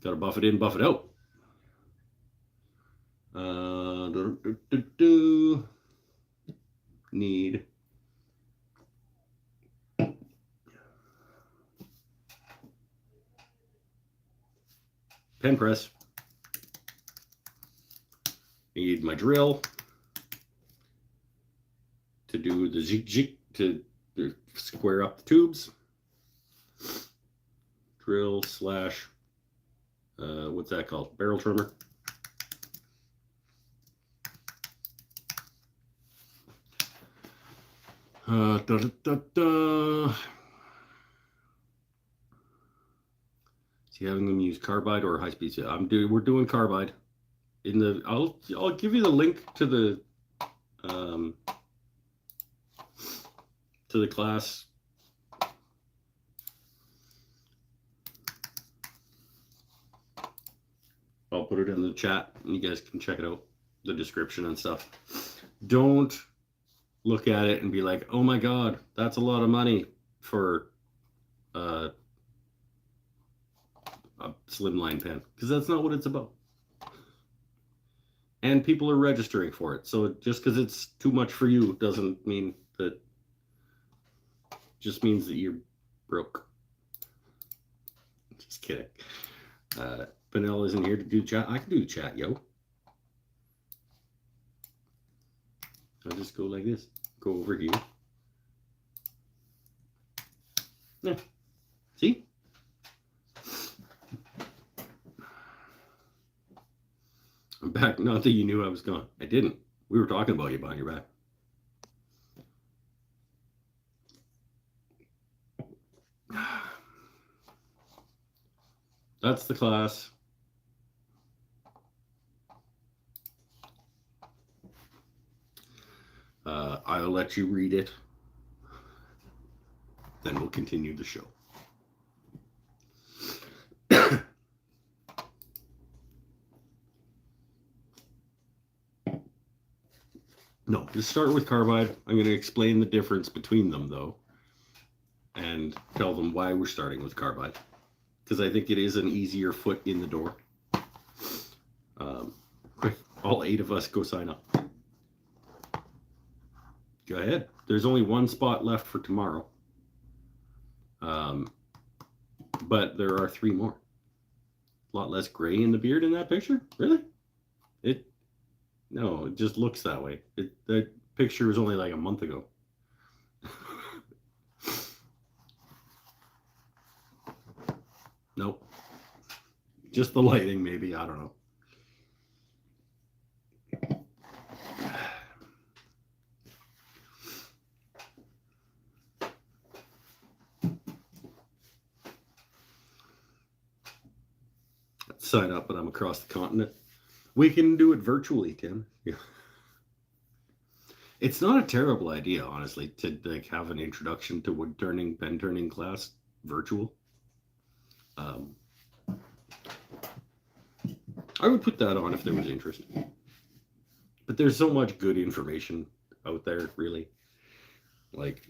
S1: Gotta buff it in, buff it out. Need pen press. Need my drill to do the jig to square up the tubes. Drill slash what's that called? Barrel trimmer. See, you having them use carbide or high speed? We're doing carbide. I'll give you the link to the class. I'll put it in the chat and you guys can check it out, the description and stuff. Don't look at it and be like, oh my God, that's a lot of money for a slimline pen, because that's not what it's about. And people are registering for it. So just because it's too much for you doesn't mean that, just means that you're broke. Just kidding. Benel isn't here to do chat. I can do chat, yo. I'll just go like this. Go over here. Yeah. See? I'm back. Not that you knew I was gone. I didn't. We were talking about you behind your back. That's the class. I'll let you read it. Then we'll continue the show. No, just start with carbide. I'm going to explain the difference between them, though, and tell them why we're starting with carbide, because I think it is an easier foot in the door. Quick, all 8 of us go sign up. Go ahead. There's only 1 spot left for tomorrow. But there are 3 more. A lot less gray in the beard in that picture? Really? No, it just looks that way. That picture was only like a month ago. Nope. Just the lighting, maybe. I don't know. Sign up, but I'm across the continent. We can do it virtually, Tim. Yeah. It's not a terrible idea, honestly, to like have an introduction to wood turning, pen turning class virtual. I would put that on if there was interest. But there's so much good information out there, really. Like,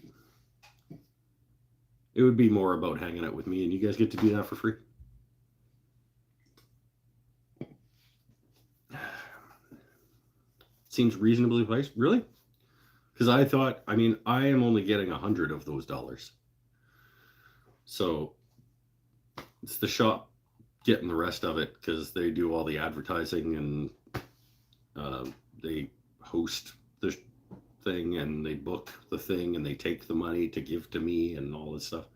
S1: it would be more about hanging out with me, and you guys get to do that for free. Seems reasonably priced. Really? Because I thought, I mean, I am only getting 100 of those dollars. So it's the shop getting the rest of it, because they do all the advertising and they host the thing and they book the thing and they take the money to give to me and all this stuff.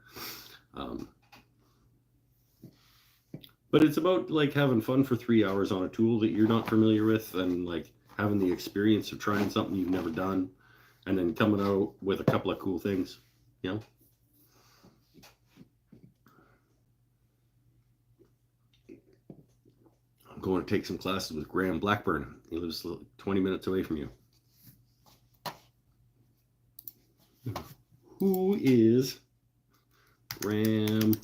S1: But it's about like having fun for 3 hours on a tool that you're not familiar with, and like having the experience of trying something you've never done, and then coming out with a couple of cool things, you know? I'm going to take some classes with Graham Blackburn. He lives 20 minutes away from you. Who is Graham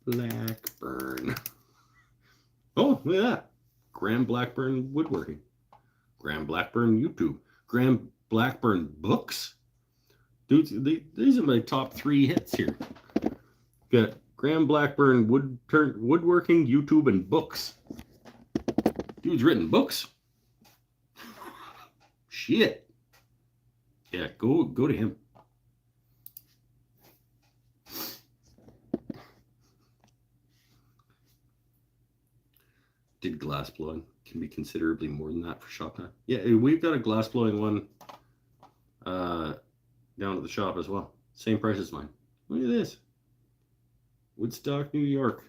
S1: Blackburn? Oh, look at that. Graham Blackburn Woodworking. Graham Blackburn YouTube. Graham Blackburn Books. Dude, these are my top 3 hits here. Got Graham Blackburn Woodworking, YouTube, and books. Dude's written books. Shit. Yeah, go to him. Did glass blowing. Can be considerably more than that for shop time. Yeah, we've got a glass blowing one down at the shop as well. Same price as mine. Look at this. Woodstock, New York.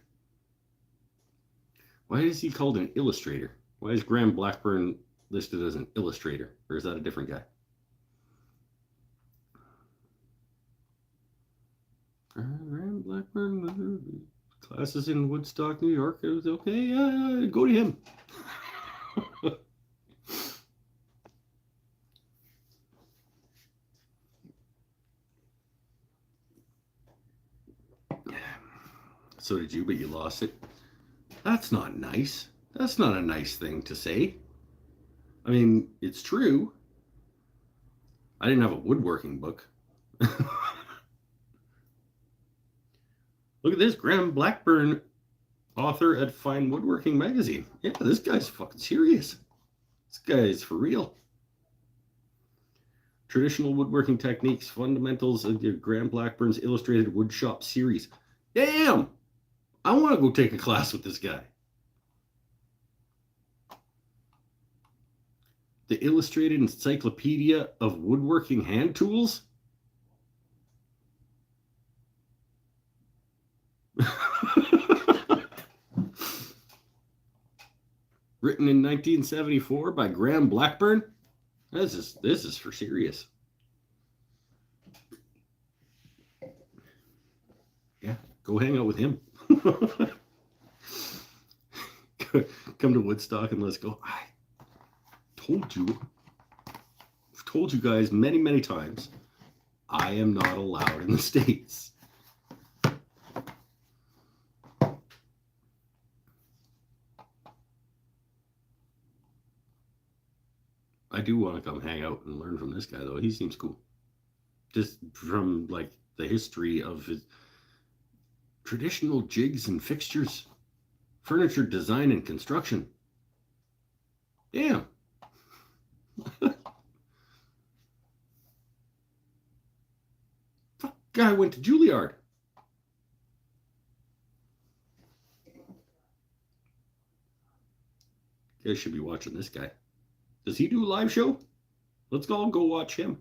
S1: Why is he called an illustrator? Why is Graham Blackburn listed as an illustrator? Or is that a different guy? Graham Blackburn, Classes in Woodstock, New York. It was okay. Go to him. So did you, but you lost it. That's not nice. That's not a nice thing to say. I mean, it's true. I didn't have a woodworking book. Look at this, Graham Blackburn, author at Fine Woodworking Magazine. Yeah, this guy's fucking serious. This guy is for real. Traditional woodworking techniques, fundamentals of Graham Blackburn's Illustrated Woodshop series. Damn! I want to go take a class with this guy. The Illustrated Encyclopedia of Woodworking Hand Tools? Written in 1974 by Graham Blackburn? This is for serious. Yeah, go hang out with him. Come to Woodstock and let's go. I've told you guys many, many times, I am not allowed in the States. I do want to come hang out and learn from this guy, though. He seems cool. Just from, like, the history of his traditional jigs and fixtures, furniture design and construction. Damn. Fuck, guy went to Juilliard. You guys should be watching this guy. Does he do a live show? Let's all go watch him.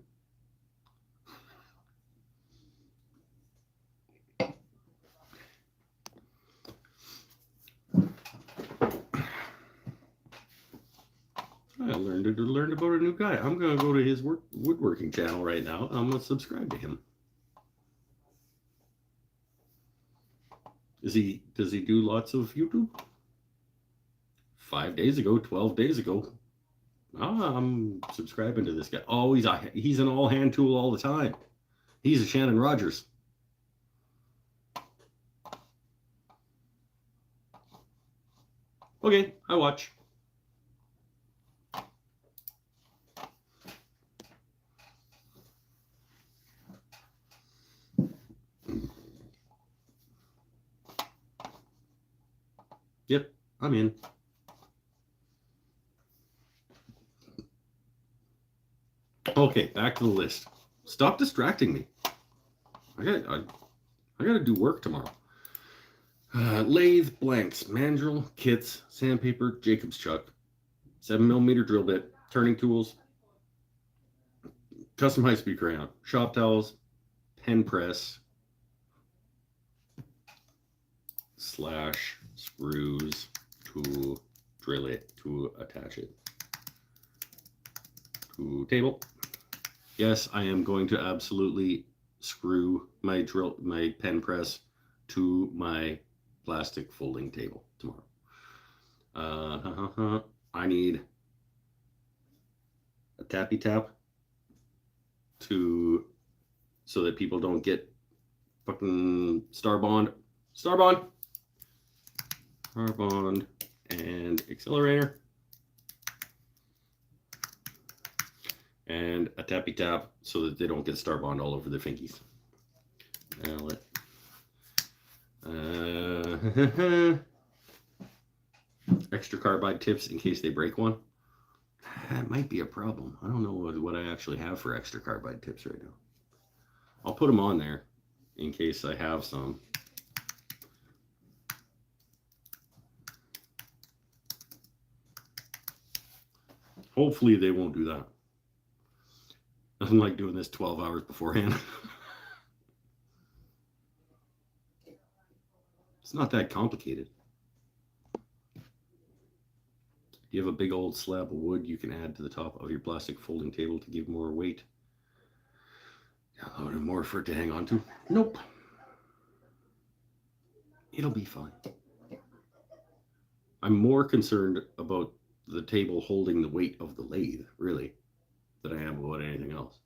S1: I learned about a new guy. I'm gonna go to his woodworking channel right now. I'm gonna subscribe to him. Does he do lots of YouTube? 5 days ago, 12 days ago. I'm subscribing to this guy. Oh, he's an all hand tool all the time. He's a Shannon Rogers. Okay, I watch. Yep, I'm in. Okay, back to the list. Stop distracting me. I gotta do work tomorrow. Lathe, blanks, mandrel, kits, sandpaper, Jacob's chuck, 7mm drill bit, turning tools, custom high-speed crayon, shop towels, pen press, slash screws to drill it, to attach it to table. Yes, I am going to absolutely screw my pen press to my plastic folding table tomorrow. I need a tappy tap so that people don't get fucking Starbond, and accelerator, and a tappy tap so that they don't get Starbond all over their finkies. Extra carbide tips in case they break one. That might be a problem. I don't know what I actually have for extra carbide tips right now. I'll put them on there in case I have some. Hopefully they won't do that. Nothing like doing this 12 hours beforehand. It's not that complicated. You have a big old slab of wood you can add to the top of your plastic folding table to give more weight. A little more for it to hang on to. Nope. It'll be fine. I'm more concerned about the table holding the weight of the lathe, really, than I am about anything else.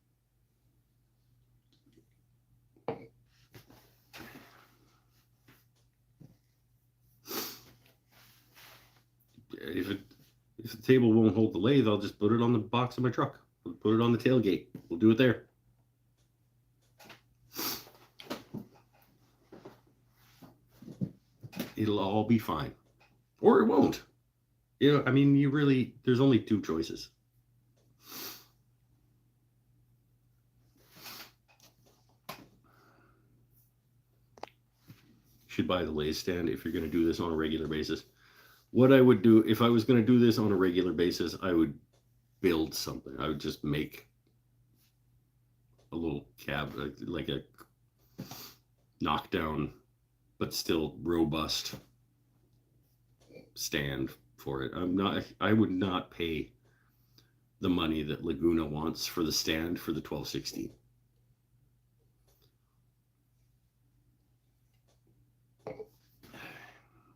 S1: If the table won't hold the lathe, I'll just put it on the box of my truck. We'll put it on the tailgate. We'll do it there. It'll all be fine. Or it won't. You know, I mean, there's only two choices. You should buy the lathe stand if you're going to do this on a regular basis. What I would do if I was going to do this on a regular basis, I would build something. I would just make a little cab, like a knockdown, but still robust stand for it. I would not pay the money that Laguna wants for the stand for the 1216.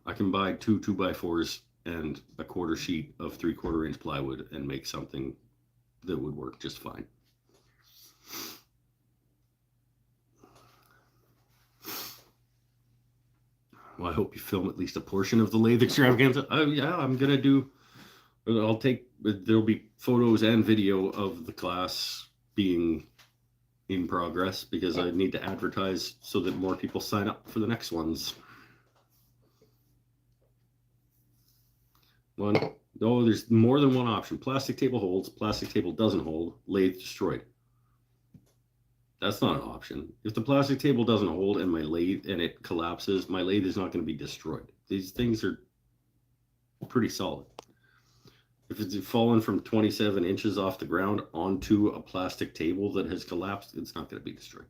S1: I can buy 2 2x4s and a quarter sheet of 3/4 inch plywood and make something that would work just fine. Well, I hope you film at least a portion of the lathe extravaganza. Yeah, I'm gonna do. There'll be photos and video of the class being in progress because I need to advertise so that more people sign up for the next ones. There's more than one option. Plastic table holds, plastic table doesn't hold, lathe destroyed. That's not an option. If the plastic table doesn't hold and it collapses, my lathe is not going to be destroyed. These things are pretty solid. If it's fallen from 27 inches off the ground onto a plastic table that has collapsed, it's not going to be destroyed.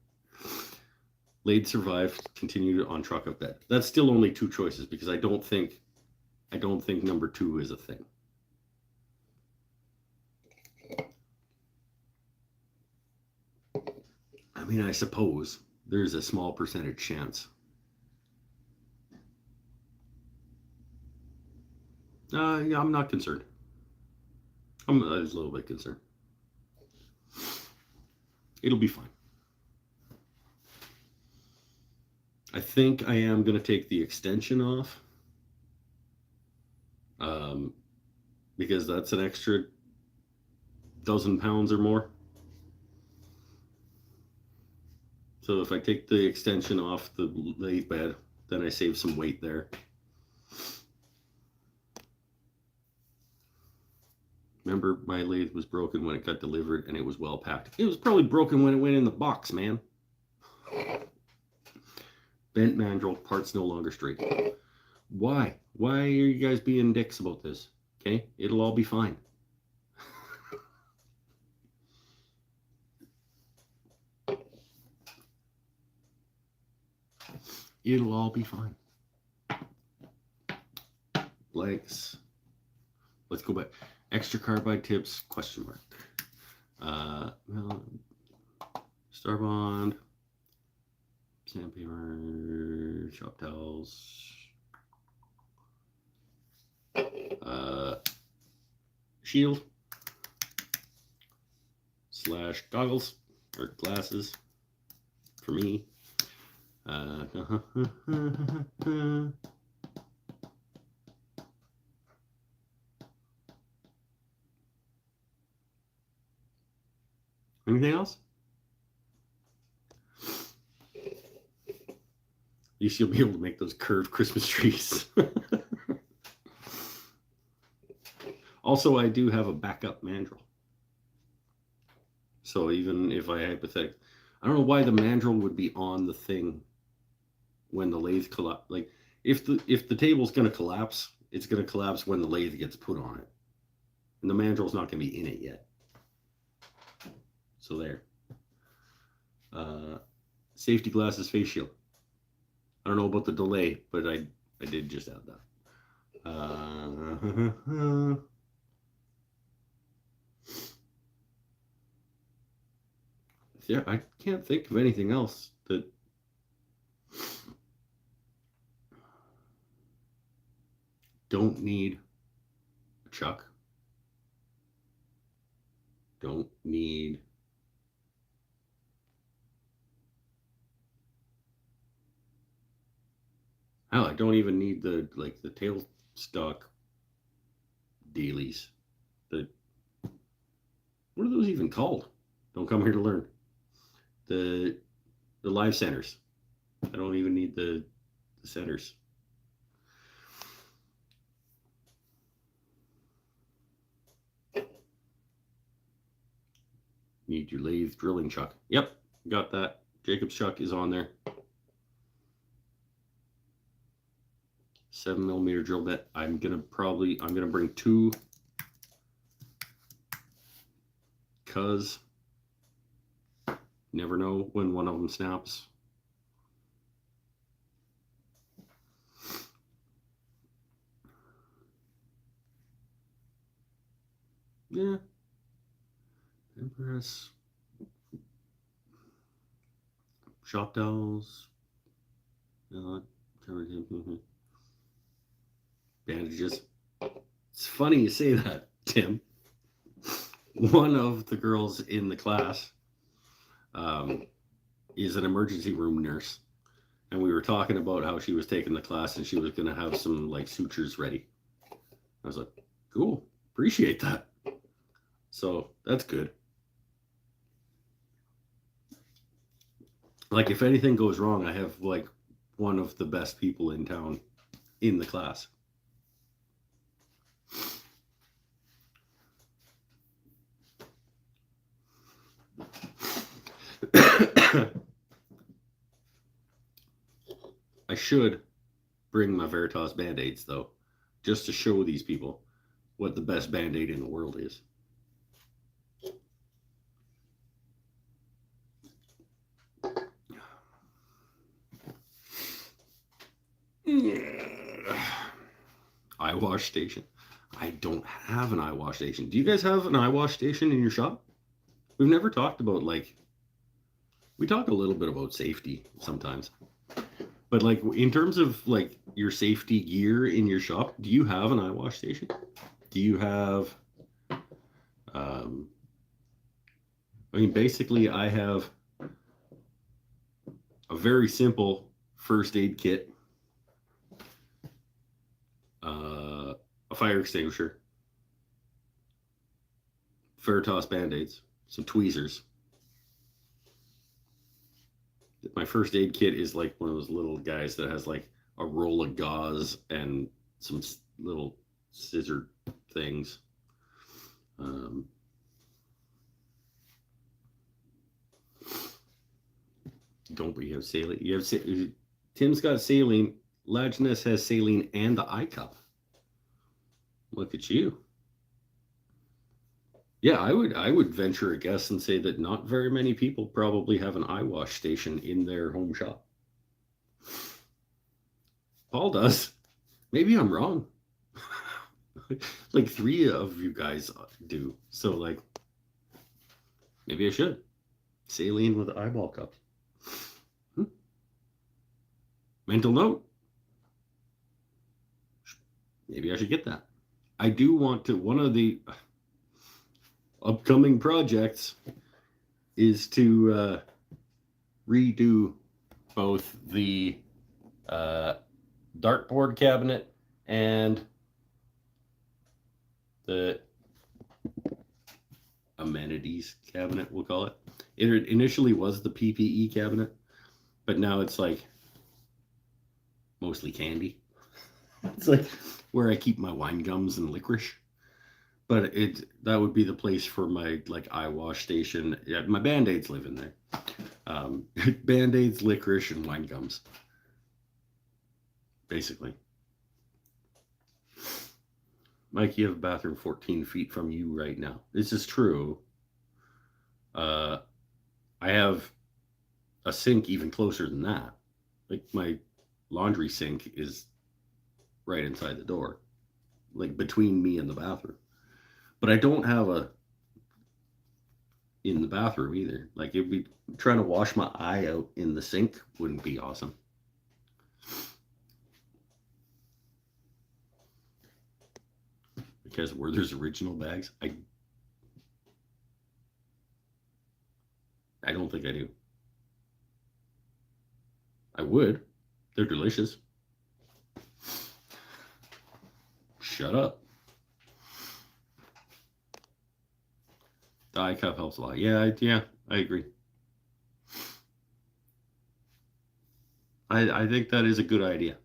S1: Lathe survived, continued on truck of bed. That's still only two choices because I don't think number 2 is a thing. I mean, I suppose there's a small percentage chance. Yeah, I'm not concerned. I'm a little bit concerned. It'll be fine. I think I am going to take the extension off. Because that's an extra dozen pounds or more. So if I take the extension off the lathe bed, then I save some weight there. Remember, my lathe was broken when it got delivered and it was well packed. It was probably broken when it went in the box, man. Bent mandrel, parts no longer straight. Why? Why are you guys being dicks about this? Okay, it'll all be fine. It'll all be fine. Blanks. Let's go back. Extra carbide tips, question mark. Starbond, sandpaper, shop towels, shield / goggles or glasses for me. Anything else? At least you'll be able to make those curved Christmas trees. Also, I do have a backup mandrel. So even if I hypothetically, I don't know why the mandrel would be on the thing when the lathe collapse. Like if the table's going to collapse, it's going to collapse when the lathe gets put on it, and the mandrel's not going to be in it yet. So there. Safety glasses, face shield. I don't know about the delay, but I did just add that. Yeah, I can't think of anything else that Don't need a chuck. Don't need hell, I don't even need the tailstock dailies. The what are those even called? Don't come here to learn. The live centers. I don't even need the centers. Need your lathe drilling chuck. Yep, got that. Jacob's chuck is on there. 7mm drill bit. I'm gonna bring 2, cause never know when one of them snaps. Yeah. Empress. Shop dowels. Bandages. It's funny you say that, Tim. One of the girls in the class is an emergency room nurse. And we were talking about how she was taking the class and she was going to have some like sutures ready. I was like, cool. Appreciate that. So that's good. Like if anything goes wrong, I have like one of the best people in town in the class. I should bring my Veritas Band-Aids though, just to show these people what the best Band-Aid in the world is. Eye wash station. I don't have an eye wash station. Do you guys have an eye wash station in your shop? We've never talked about we talk a little bit about safety sometimes. But like in terms of like your safety gear in your shop, do you have an eye wash station? Do you have basically I have a very simple first aid kit, a fire extinguisher, Veritas Band-Aids, some tweezers. My first aid kit is like one of those little guys that has like a roll of gauze and some little scissor things. Don't we have saline? You have Tim's got saline. Lajeunesse has saline and the eye cup. Look at you. Yeah, I would venture a guess and say that not very many people probably have an eye wash station in their home shop. Paul does. Maybe I'm wrong. Like 3 of you guys do. So like maybe I should. Saline with eyeball cups. Mental note. Maybe I should get that. I do want to, one of the upcoming projects is to redo both the dartboard cabinet and the amenities cabinet, we'll call it. It initially was the PPE cabinet, but now it's like mostly candy. It's like where I keep my wine gums and licorice. But that would be the place for my like eye wash station. Yeah, my Band-Aids live in there. Band-Aids, licorice, and wine gums. Basically. Mike, you have a bathroom 14 feet from you right now. This is true. I have a sink even closer than that. Like my laundry sink is right inside the door, like between me and the bathroom. But I don't have a in the bathroom either. Like it'd be trying to wash my eye out in the sink wouldn't be awesome. Because Werther's original bags? I don't think I do. I would. They're delicious. Shut up. Die cup helps a lot. Yeah, I agree. I think that is a good idea.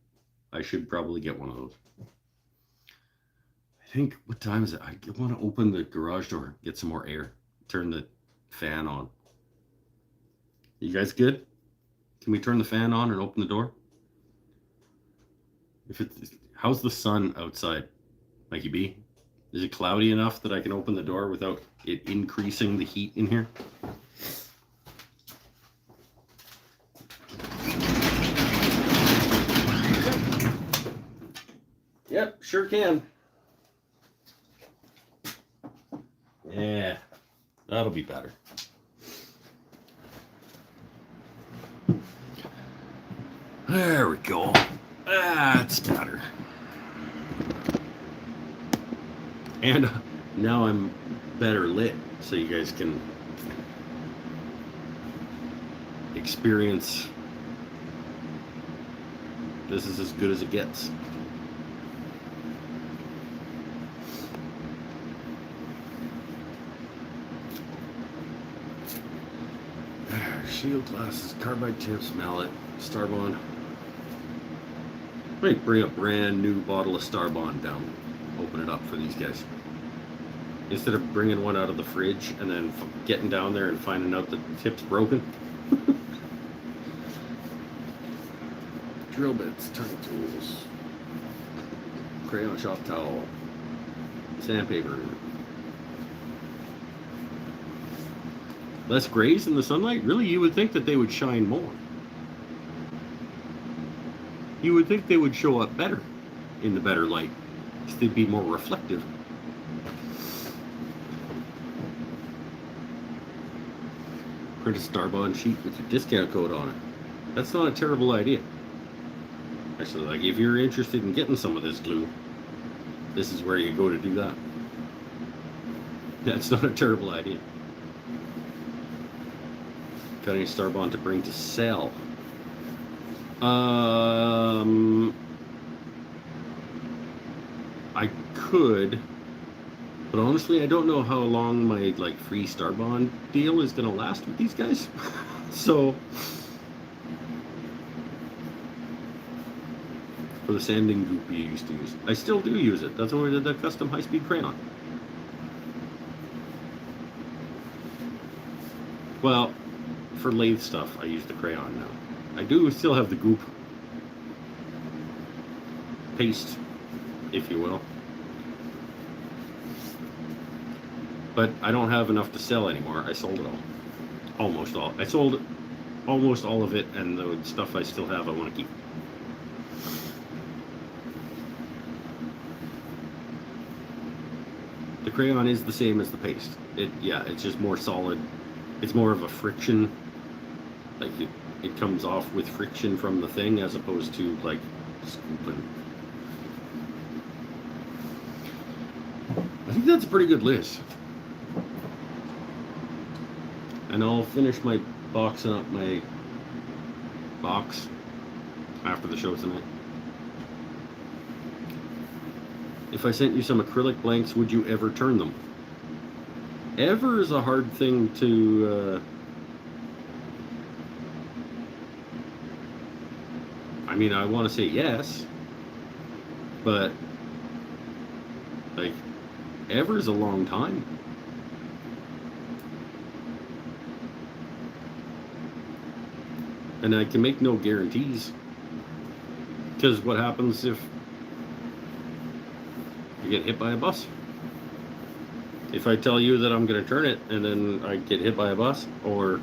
S1: I should probably get one of those. I think, what time is it? I want to open the garage door, get some more air, turn the fan on. You guys good? Can we turn the fan on and open the door? How's the sun outside, Mikey B? Is it cloudy enough that I can open the door without it increasing the heat in here? Yep, sure can. Yeah, that'll be better. There we go. That's better. And now I'm better lit, so you guys can experience. This is as good as it gets. Shield glasses, carbide tips, mallet, Starbond. Might bring a brand new bottle of Starbond down. Open it up for these guys. Instead of bringing one out of the fridge and then getting down there and finding out that the tip's broken. Drill bits, turning tools, crayon shop towel, sandpaper. Less grays in the sunlight? Really, you would think that they would shine more. You would think they would show up better in the better light, because they'd be more reflective. Print a Starbond sheet with your discount code on it. That's not a terrible idea. Actually, like, if you're interested in getting some of this glue, this is where you go to do that. That's not a terrible idea. Got any Starbond to bring to sell? I could, but honestly, I don't know how long my free Starbond deal is gonna last with these guys. So, for the sanding goop you used to use, I still do use it. That's why I did that custom high-speed crayon. Well, for lathe stuff, I use the crayon now. I do still have the goop paste, if you will, but I don't have enough to sell anymore. I sold it all. Almost all. I sold almost all of it, and the stuff I still have I want to keep. The crayon is the same as the paste. It's just more solid. It's more of a friction, like it comes off with friction from the thing as opposed to like scooping. I think that's a pretty good list. And I'll finish my boxing up my box after the show tonight. If I sent you some acrylic blanks, would you ever turn them? Ever is a hard thing to I mean, I want to say yes, but like ever is a long time. And I can make no guarantees, because what happens if you get hit by a bus? If I tell you that I'm going to turn it and then I get hit by a bus, or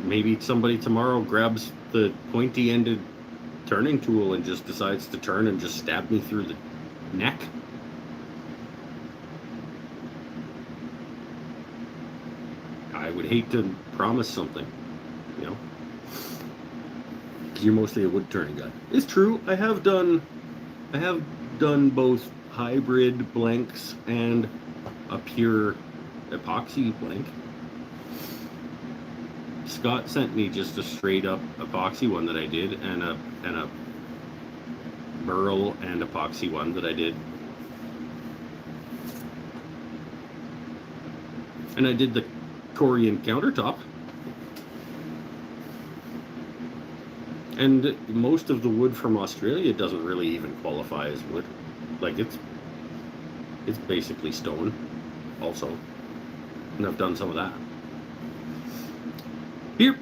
S1: maybe somebody tomorrow grabs the pointy-ended turning tool and just decides to turn and just stab me through the neck. I would hate to promise something, you know, because you're mostly a wood turning guy. It's true, I have done I have done both hybrid blanks and a pure epoxy blank. Scott sent me just a straight up epoxy one that I did, and a burl and epoxy one that I did. And I did the Corian countertop. And most of the wood from Australia doesn't really even qualify as wood. Like it's basically stone also. And I've done some of that. Here.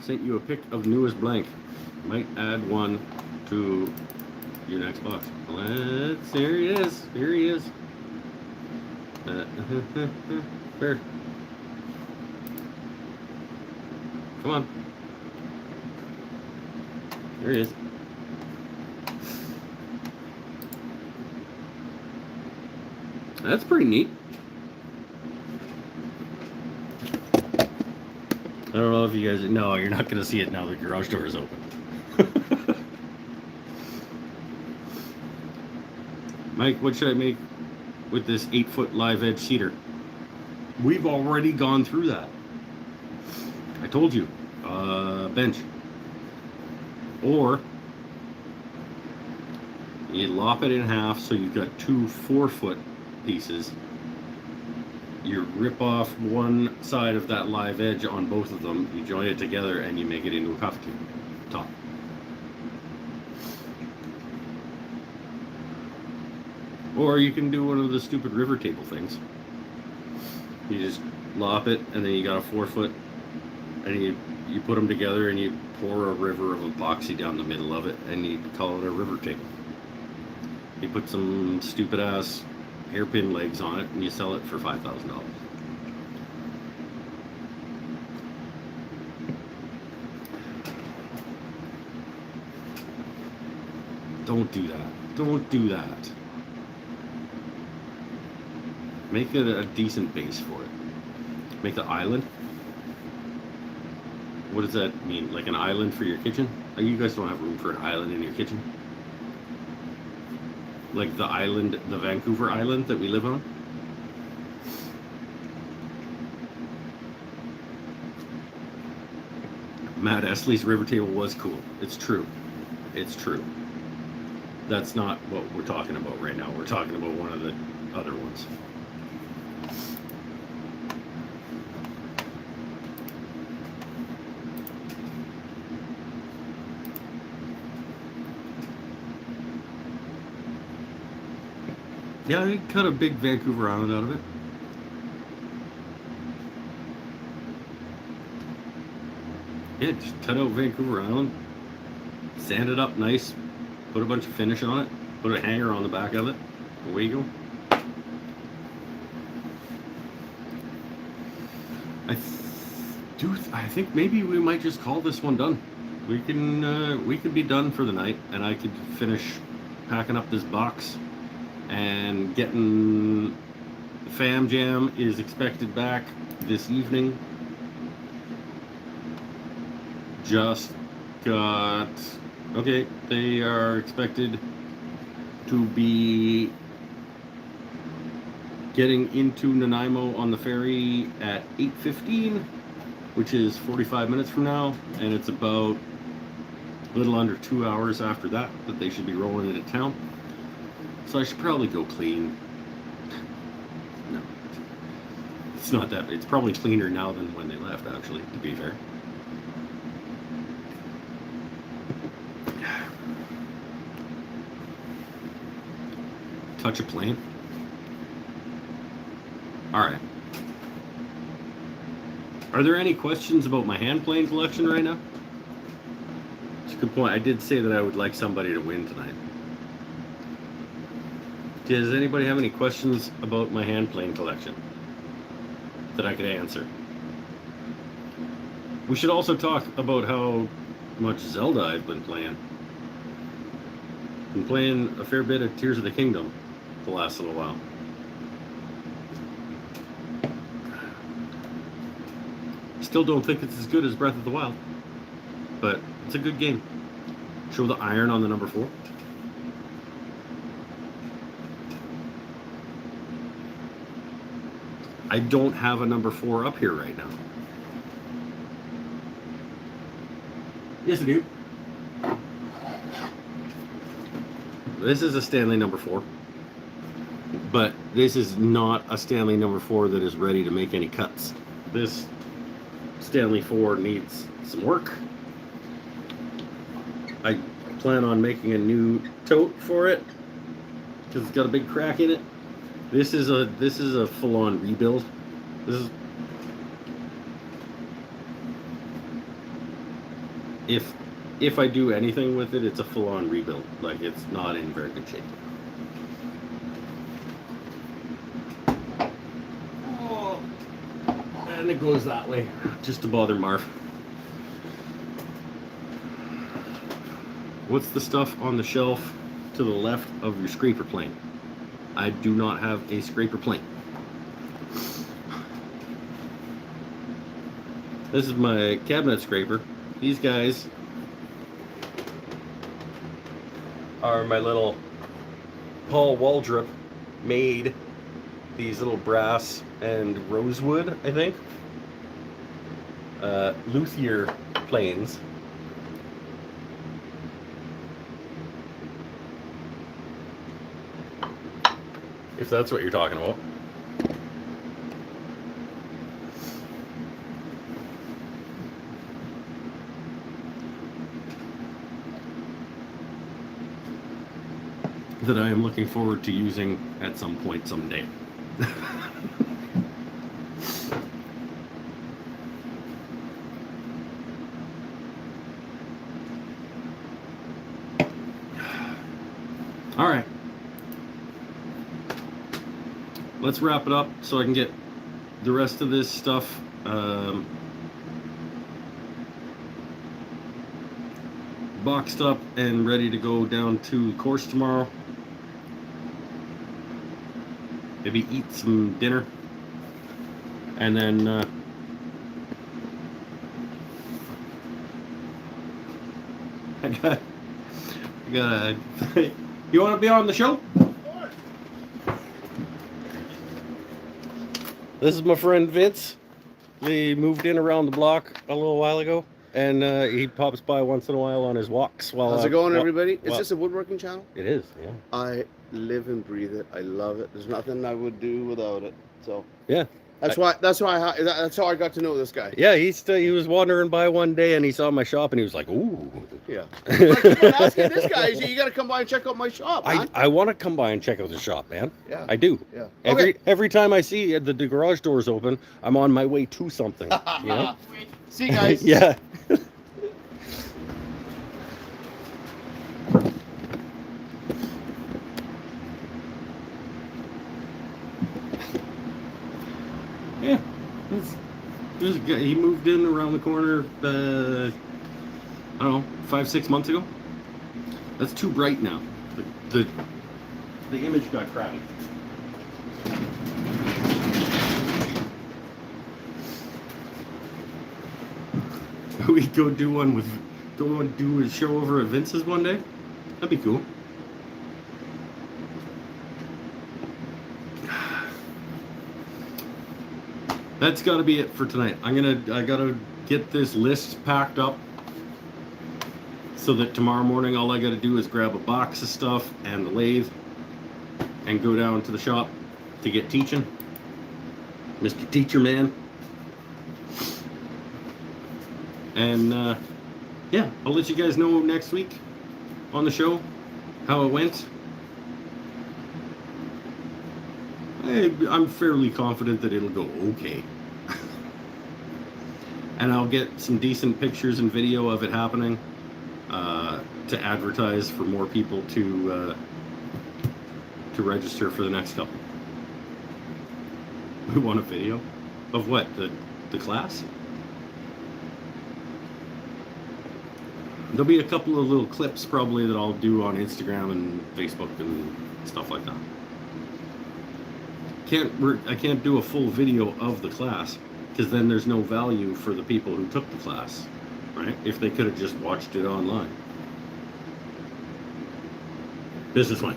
S1: Sent you a pic of newest blank. Might add one to your next box. There he is. Here he is. Where? Come on. There he is. That's pretty neat. I don't know if you guys... No, you're not going to see it now the garage door is open. Mike, what should I make with this 8-foot live edge cedar? We've already gone through that. I told you. Bench. Or you lop it in half so you've got 2 4-foot pieces. You rip off one side of that live edge on both of them, you join it together, and you make it into a coffee top. Or you can do one of the stupid river table things. You just lop it, and then you got a 4-foot, and you put them together, and you pour a river of epoxy down the middle of it, and you call it a river table. You put some stupid ass hairpin legs on it, and you sell it for $5,000. Don't do that. Don't do that. Make it a decent base for it. Make the island. What does that mean? Like an island for your kitchen? You guys don't have room for an island in your kitchen? Like the island, the Vancouver Island that we live on? Matt Esley's river table was cool. It's true. It's true. That's not what we're talking about right now. We're talking about one of the other ones. Yeah, I cut a big Vancouver Island out of it. Yeah, just cut out Vancouver Island, sand it up nice, put a bunch of finish on it, put a hanger on the back of it, away you go. I think maybe we might just call this one done. We could be done for the night, and I could finish packing up this box. And getting Fam Jam is expected back this evening. Just got... Okay, they are expected to be getting into Nanaimo on the ferry at 8:15, which is 45 minutes from now, and it's about a little under 2 hours after that they should be rolling into town. So I should probably go clean. No, it's not that. It's probably cleaner now than when they left, actually, to be fair. Touch a plane. Alright. Are there any questions about my hand plane collection right now? It's a good point. I did say that I would like somebody to win tonight. Does anybody have any questions about my hand plane collection that I could answer? We should also talk about how much Zelda I've been playing. Been playing a fair bit of Tears of the Kingdom the last little while. Still don't think it's as good as Breath of the Wild, but it's a good game. Show the iron on the number 4. I don't have a number 4 up here right now. Yes, I do. This is a Stanley number 4, but this is not a Stanley number 4 that is ready to make any cuts. This Stanley 4 needs some work. I plan on making a new tote for it because it's got a big crack in it. This is a full-on rebuild. This is if I do anything with it, it's a full-on rebuild. Like, it's not in very good shape. Oh, and it goes that way, just to bother Marv. What's the stuff on the shelf to the left of your scraper plane? I do not have a scraper plane. This is my cabinet scraper. These guys are my little Paul Waldrop made these little brass and rosewood, I think, luthier planes. If that's what you're talking about. That I am looking forward to using at some point someday. All right. Let's wrap it up so I can get the rest of this stuff boxed up and ready to go down to the course tomorrow. Maybe eat some dinner, and then I got you want to be on the show? This is my friend Vince. He moved in around the block a little while ago, and he pops by once in a while on his walks.
S2: How's it going, everybody? Is this a woodworking channel?
S1: It is, yeah.
S2: I live and breathe it. I love it. There's nothing I would do without it. So
S1: yeah,
S2: that's how I got to know this guy.
S1: Yeah, he was wandering by one day and he saw my shop and he was like, "Ooh."
S2: Yeah. I keep on asking this guy, you got to come by and check out my shop. Man.
S1: I want to come by and check out the shop, man.
S2: Yeah.
S1: I do.
S2: Yeah.
S1: Every time I see the garage doors open, I'm on my way to something. You know.
S2: See you guys.
S1: Yeah. Yeah, there's a guy. He moved in around the corner, I don't know, 5-6 months ago. That's too bright now. The image got crappy. We go do a show over at Vince's one day. That'd be cool. That's got to be it for tonight. I gotta get this list packed up so that tomorrow morning all I gotta do is grab a box of stuff and the lathe and go down to the shop to get teaching. Mr. Teacher Man. And yeah, I'll let you guys know next week on the show how it went. I'm fairly confident that it'll go okay. And I'll get some decent pictures and video of it happening to advertise for more people to register for the next couple. We want a video of what? The class? There'll be a couple of little clips probably that I'll do on Instagram and Facebook and stuff like that. I can't do a full video of the class because then there's no value for the people who took the class, right? If they could have just watched it online. Businessman.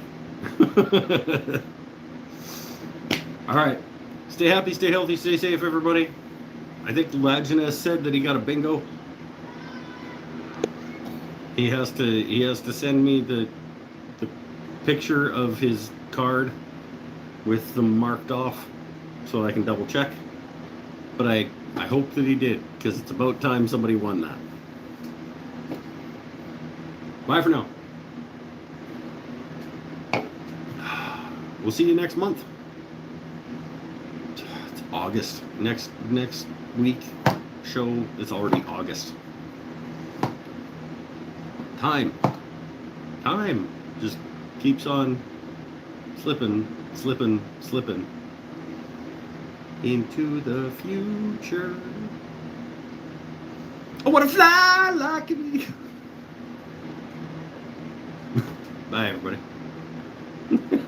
S1: All right. Stay happy, stay healthy, stay safe, everybody. I think Lajeunesse said that he got a bingo. He has to send me the picture of his card with them marked off so I can double check. But I hope that he did, because it's about time somebody won that. Bye for now. We'll see you next month. It's August. Next week show, it's already August. Time just keeps on slipping into the future. I want to fly like me. Bye, everybody.